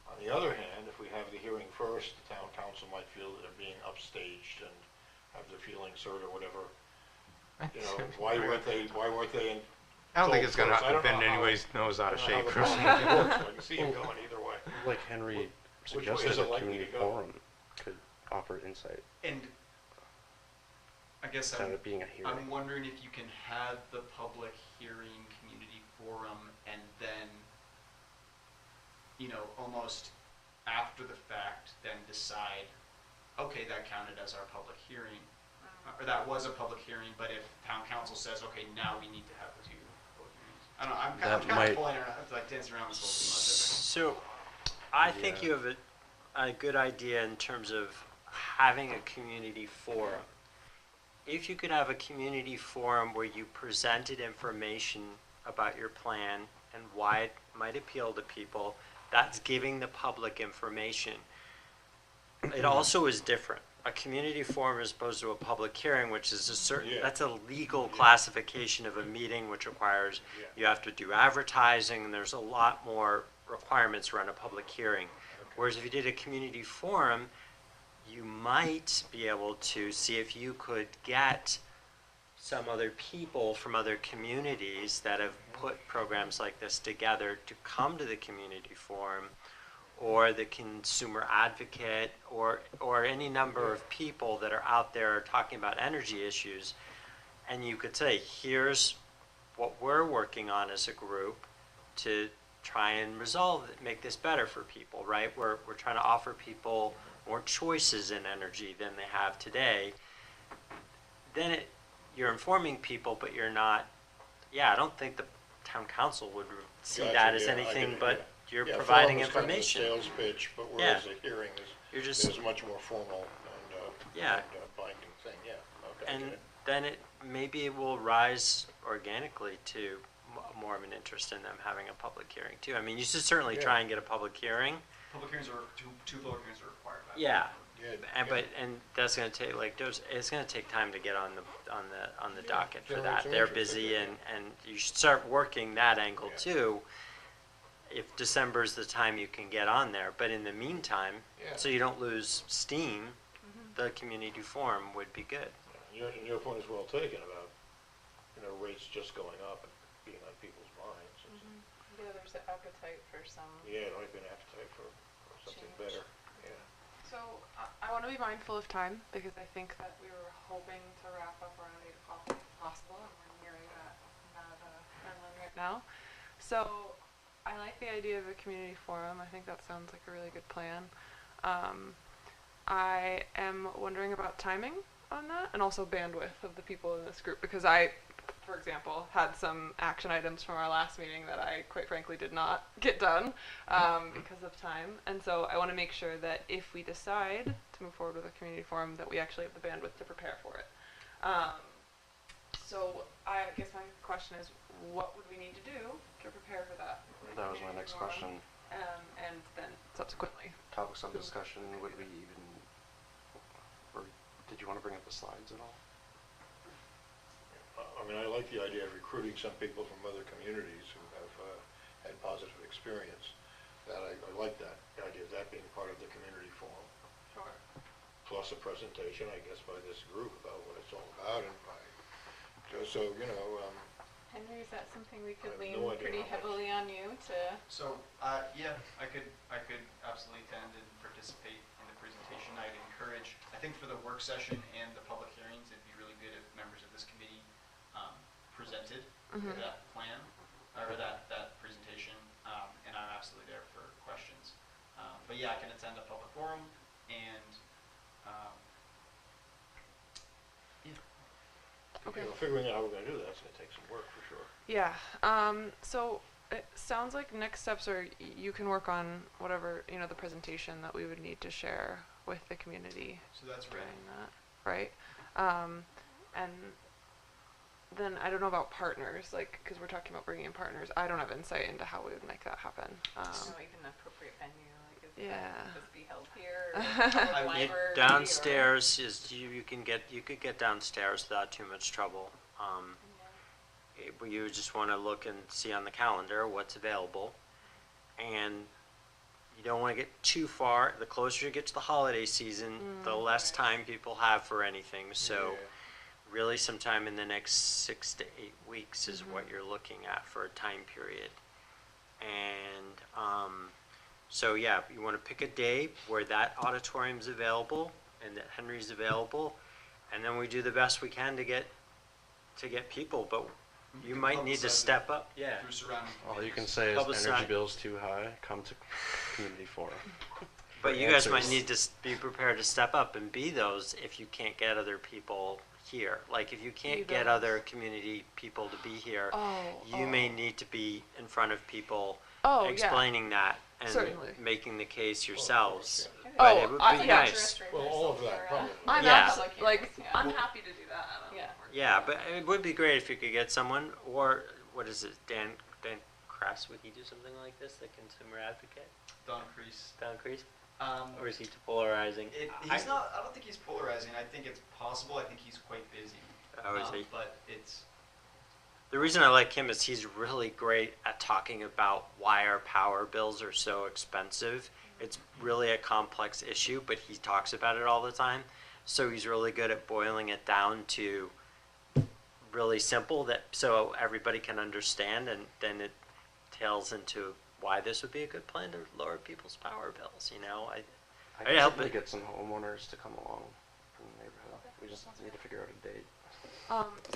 On the other hand, if we have the hearing first, the town council might feel that they're being upstaged and have the feelings hurt or whatever. Why weren't they in? I don't think it's gonna first? I don't bend know how- anybody's nose out of I don't know shape how the personally. process works, but I can see it going either way. Like Henry Which way suggested, is it a likely community to go? forum could offer insight And I guess instead of being a hearing. I'm wondering if you can have the public hearing community forum and then, almost after the fact, then decide, okay, that counted as our public hearing. Or that was a public hearing, but if town council says, okay, now we need to have the two public hearings. I don't know, I'm That kind might- of pulling around, like dancing around this whole thing. So, I think Yeah. you have a good idea in terms of having a community forum. If you could have a community forum where you presented information about your plan and why it might appeal to people, that's giving the public information. It also is different. A community forum as opposed to a public hearing, which is Yeah. that's a legal classification of a meeting, which requires Yeah. you have to do advertising, and there's a lot more requirements around a public hearing. Whereas if you did a community forum, you might be able to see if you could get some other people from other communities that have put programs like this together to come to the community forum, or the consumer advocate, or any number of people that are out there talking about energy issues. And you could say, here's what we're working on as a group to try and resolve it, make this better for people, right? We're trying to offer people more choices in energy than they have today. Then you're informing people, but you're not, I don't think the town council would see Gotcha, that as yeah, I anything get it, but yeah. you're Yeah, providing forum is kind of a information. sales pitch, but whereas a hearing You're is just, much more formal and, Yeah. and binding thing, yeah, okay. I get and it. then maybe it will rise organically to more of an interest in them having a public hearing too. I mean, you should certainly Yeah. try and get a public hearing. Public hearings are, two public hearings are required. by law. Yeah. Yeah, And that's going to take it's going to take time to get on the docket for generate that. some They're interest, busy, yeah. and you should start working that angle Yeah. too. If December's the time you can get on there, but in the meantime, Yeah. so you don't lose steam, the community forum would be good. And your point is well taken about, rates just going up and being on people's minds. Yeah, there's an appetite for some. Yeah, there might be an appetite for something Change. better, yeah. So I want to be mindful of time because I think that we were hoping to wrap up around 8 o'clock if possible, and we're nearing that deadline right now. So I like the idea of a community forum. I think that sounds like a really good plan. I am wondering about timing on that and also bandwidth of the people in this group because I, for example, had some action items from our last meeting that I quite frankly did not get done because of time. And so I want to make sure that if we decide to move forward with a community forum that we actually have the bandwidth to prepare for it. So I guess my question is, what would we need to do to prepare for that? That was my next forum? question. And then subsequently. Topics of discussion, would we even, or did you want to bring up the slides at all? I mean, I like the idea of recruiting some people from other communities who have had positive experience. That I like that, the idea of that being part of the community forum. Sure. Plus a presentation, I guess, by this group about what it's all about and by, so, Henry, is that something we I could have lean no idea pretty how much. heavily on you to? So, yeah, I could absolutely attend and participate in the presentation. I'd encourage, I think for the work session and the public hearings, it'd be really good if members of this committee presented that plan, or that presentation, and I'm absolutely there for questions. But yeah, I can attend a public forum, and Okay. Figuring out how we're gonna do that's gonna take some work for sure. Yeah. So it sounds like next steps are you can work on whatever, the presentation that we would need to share with the community so that's right. during that, right? And then I don't know about partners, like, because we're talking about bringing in partners. I don't have insight into how we would make that happen. You know, even the appropriate venue, like, is Yeah. that just be held here? Or public I would- library, Downstairs is you could get downstairs without too much trouble. You just want to look and see on the calendar what's available, and you don't want to get too far. The closer you get to the holiday season, the less time people have for anything. So, really, sometime in the next 6 to 8 weeks is what you're looking at for a time period. And so, yeah, you want to pick a day where that auditorium's available and that Henry's available, and then we do the best we can to get people. But you might need to Publicize it step up. Yeah. Through surrounding All you can communities. say is Publicize- energy bill's too high, come to community forum. But you guys might Answers. need to be prepared to step up and be those if you can't get other people here. Like if you can't Be get those. other community people to be here, you may need to be in front of people Oh, yeah. explaining that and Certainly. making the case yourselves. yeah. But Oh, it would I- be yeah. nice. Well, all of that, probably. I'm Yeah. like, Yeah. I'm happy to do that. I don't Yeah. know. Yeah, but it would be great if you could get someone, or what is it, Dan Krass, would he do something like this, the consumer advocate? Don Crease. Don Kreese? Um, Or is he too polarizing? he's not. I don't think he's polarizing. I think it's possible. I think he's quite busy. Oh, is he? But it's. The reason I like him is he's really great at talking about why our power bills are so expensive. It's really a complex issue, but he talks about it all the time. So he's really good at boiling it down to really simple that so everybody can understand, and then it tails into why this would be a good plan to lower people's power bills. You know, I I can help certainly it. get some homeowners to come along from the neighborhood. We just need to figure out a date.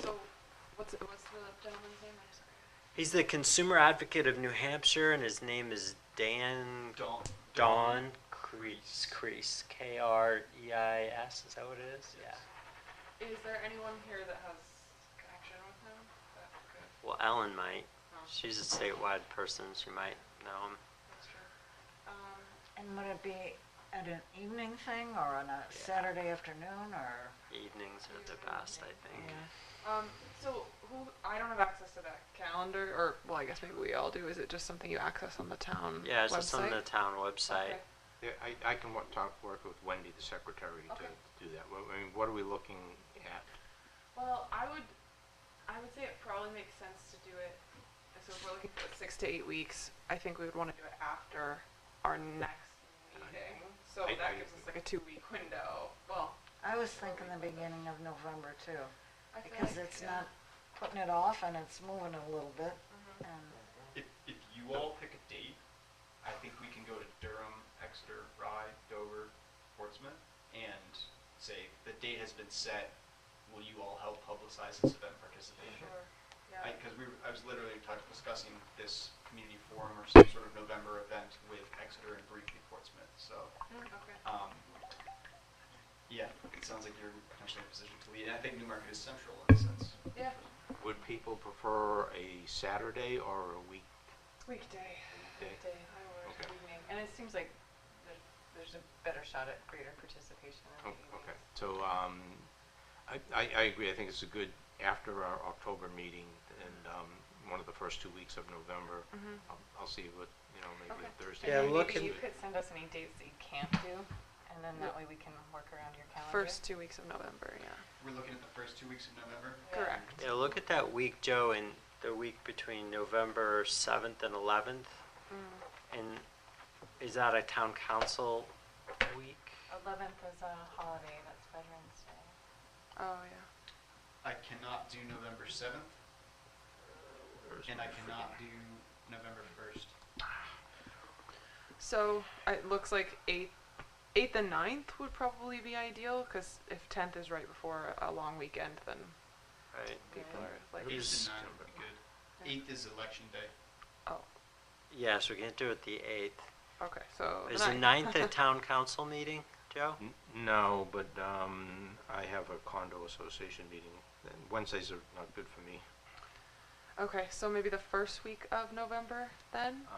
So, what's the gentleman's name? I'm sorry. He's the consumer advocate of New Hampshire, and his name is Don Kreis, Kreis, is that what it is? Yeah. Is there anyone here that has connection with him? That could. Well, Ellen might. Oh, She's a statewide person. She might know him. that's true. And would it be at an evening thing or on a Saturday afternoon or? Evenings are the best, I think. So I don't have access to that calendar, or well, I guess maybe we all do. Is it just something you access on the town Yeah, it's website? just on the town website. Okay. Yeah, I can work with Wendy, the secretary, Okay. to do that. I mean, what are we looking at? Well, I would say it probably makes sense to do it. So if we're looking at 6 to 8 weeks, I think we would want to do it after our next meeting. So I- that I- gives us like a 2-week window. Well, I was thinking the beginning of November too, I feel because like, it's yeah. not putting it off and it's moving a little bit. Mhm. And If you all pick a date, I think we can go to Durham, Exeter, Rye, Dover, Portsmouth, and say the date has been set. Will you all help publicize this event participation? Sure. Yeah. Because I was literally discussing this community forum or some sort of November event with Exeter and briefly Portsmouth. So, Okay. yeah, it sounds like you're potentially in a position to lead. And I think Newmarket is central in a sense. Yeah. Would people prefer a Saturday or a week? Weekday. Weekday. I would. Okay. Evening. And it seems like there's a better shot at greater participation in the Okay, evenings. so I agree. I think it's a good, after our October meeting and one of the first 2 weeks of November, Mhm. I'll see what, maybe Okay. a Thursday. Yeah, And look maybe in- you could send us any dates that you can't do, and then that way we can work around your calendar. First 2 weeks of November. Yeah. We're looking at the first 2 weeks of November. Yeah. Correct. Yeah, look at that week, Joe, in the week between November 7th and 11th. And is that a town council week? 11th is a holiday. That's Veterans Day. Oh yeah. I cannot do November 7th, and I cannot do November 1st. So it looks like 8th and 9th would probably be ideal, because if 10th is right before a long weekend, then Right. people are like, He's- 8th and 9th would be good. 8th is election day. oh, Yes, we can't do it the 8th. okay, so Is the 9th a town council meeting, Joe? No, but I have a condo association meeting, and Wednesdays are not good for me. Okay, so maybe the first week of November then?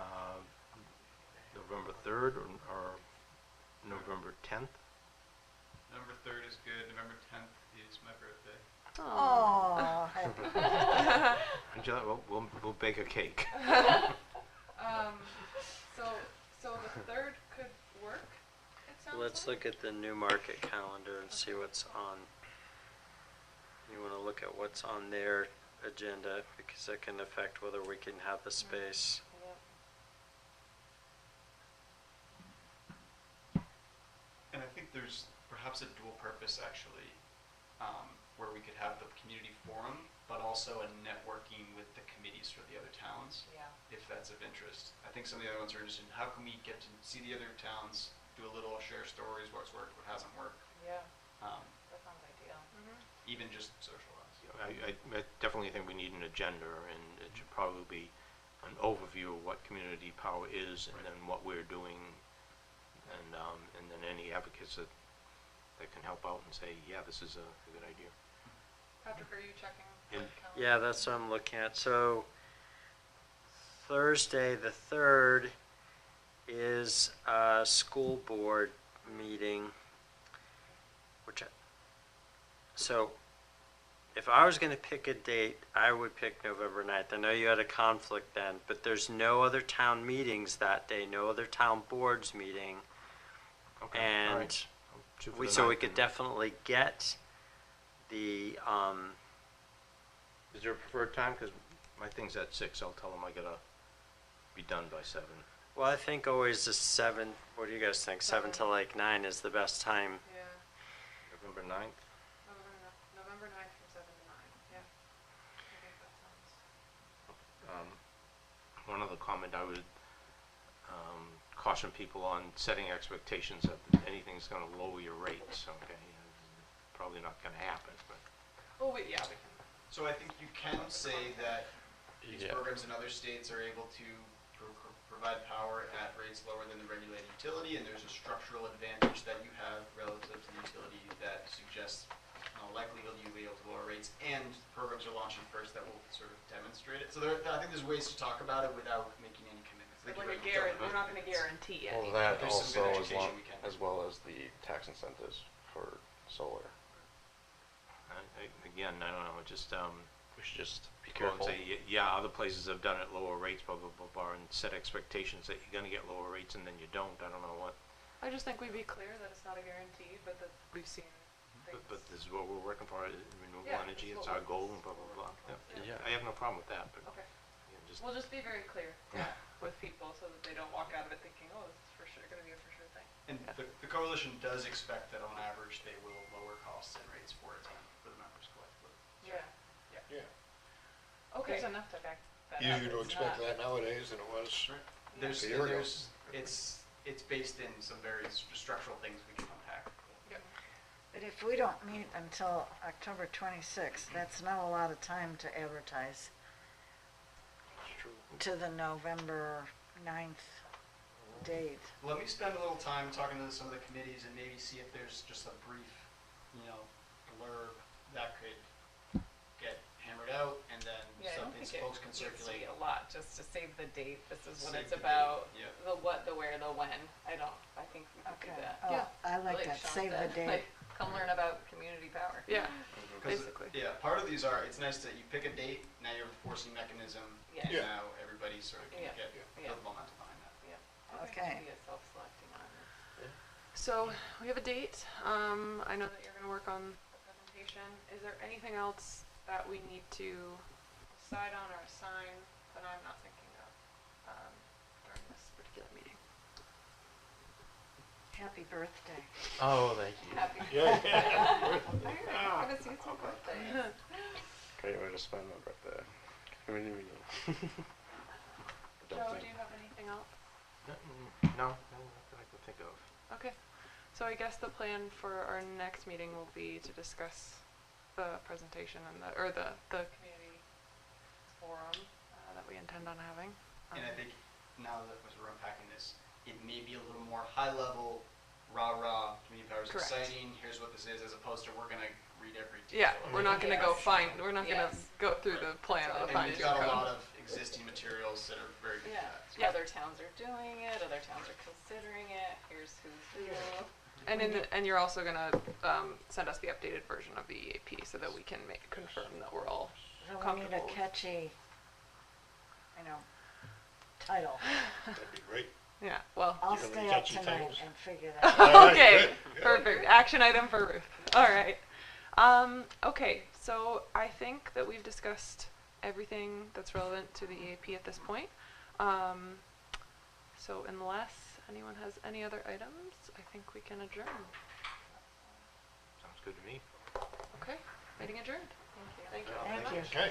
November 3rd or November 10th? November 3rd is good. November 10th is my birthday. Oh, Angela, we'll bake a cake. So the third could work, it sounds Let's like? look at the Newmarket calendar and see what's on. You want to look at what's on their agenda because that can affect whether we can have the space. And I think there's perhaps a dual purpose actually, where we could have the community forum, but also a networking with the committees for the other towns, Yeah. if that's of interest. I think some of the other ones are interested in how can we get to see the other towns, do a little, share stories, what's worked, what hasn't worked, Yeah, um, that sounds ideal. even just socialize. I definitely think we need an agenda, and it should probably be an overview of what community power is, and then what we're doing, and then any advocates that can help out and say, yeah, this is a good idea. Patrick, are you checking the And- calendar? Yeah, that's what I'm looking at. So Thursday the 3rd is a school board meeting, so if I was going to pick a date, I would pick November 9th. I know you had a conflict then, but there's no other town meetings that day, no other town boards meeting. Okay, all And right. I'll shoot for the so we 9th could then. definitely get the, Is there a preferred time? Because my thing's at 6. I'll tell them I gotta be done by 7. well, I think always the 7, what do you guys think? 7 to like 9 is the best time. Yeah, November 9th? November 9th from 7 to 9, yeah. I think that sounds. One other comment, I would caution people on setting expectations that anything's going to lower your rates, okay? Probably not going to happen, but Oh, wait, yeah, we can. So I think you can say that these Yeah. programs in other states are able to provide power at rates lower than the regulated utility, and there's a structural advantage that you have relative to the utility that suggests likelihood you'll be able to lower rates, and programs are launching first that will sort of demonstrate it. So I think there's ways to talk about it without making any commitments. Thank you Like a very much. guarantee, we're not gonna guarantee Well, anything. that There's some also, good education we can do. as well as the tax incentives for solar. again, I don't know, just We should just be go and careful. say, yeah, other places have done it lower rates, blah, blah, blah, blah, and set expectations that you're going to get lower rates, and then you don't. I don't know what, I just think we'd be clear that it's not a guarantee, but that we've seen things. but this is what we're working for, renewable Yeah, energy, it's it's what our we're- goal, and blah, blah, blah. Yeah. I have no problem with that, but Okay, again, just, we'll just be very clear with people so that they don't walk out of it thinking, oh, this is for sure, gonna be a for sure thing. And the coalition does expect that on average they will lower costs and rates for the members collectively. Yeah. Yeah, Okay. There's enough to back that up. easier to It's expect not- that nowadays than it was. There's, A year ago. it's based in some very structural things we can unpack. Yep. but if we don't meet until October 26th, that's not a lot of time to advertise It's true. to the November 9th date. Let me spend a little time talking to some of the committees and maybe see if there's just a brief, blurb that could get hammered out, and then Yeah, I don't something think it folks can needs to be circulate. a lot, just to save the date. This is what Save it's the date, about. yeah. The what, the where, the when. I think we could do Okay. that. Oh, Yeah. I like that, Sean save the said, date. like, come learn about community power. Yeah, 'Cause, basically. Yeah, part of these are, it's nice that you pick a date, now you have a forcing mechanism, Yeah. and Yeah. now everybody sort of can Yeah. get Yeah. the momentum behind that. Yeah. Okay. Be a self-selecting on this. So we have a date. I know that you're gonna work on the presentation. Is there anything else that we need to decide on or assign that I'm not thinking of during this particular meeting? Happy birthday. Oh, thank you. Happy. Yeah. I'm gonna see some birthdays. Great way to spend my birthday. Community meeting. Don't Joe, think- do you have anything else? no, nothing I can think of. Okay. So I guess the plan for our next meeting will be to discuss the presentation and the community forum that we intend on having. And I think now that as we're unpacking this, it may be a little more high level, rah, community power is Correct. exciting, here's what this is, as opposed to we're gonna read every detail. Yeah, we're not gonna go Yes. find, we're not gonna Yes. go through the plan of the And fine we've tooth got a lot comb. of existing materials that are very good Yeah. for that. Yeah. Other towns are doing it. Other towns are considering it. Here's who's who. And you're also gonna send us the updated version of the EAP so that we can confirm that we're all So we need comfortable. a catchy, title. That'd be great. Yeah. Well. I'll have any stay up catchy tonight titles? and figure that out. Okay. good. Perfect. Action item for Ruth. All right. Okay. So I think that we've discussed everything that's relevant to the EAP at this point. So unless anyone has any other items, I think we can adjourn. Sounds good to me. Okay. Meeting adjourned. Thank you. Thank you. Thank you. Okay.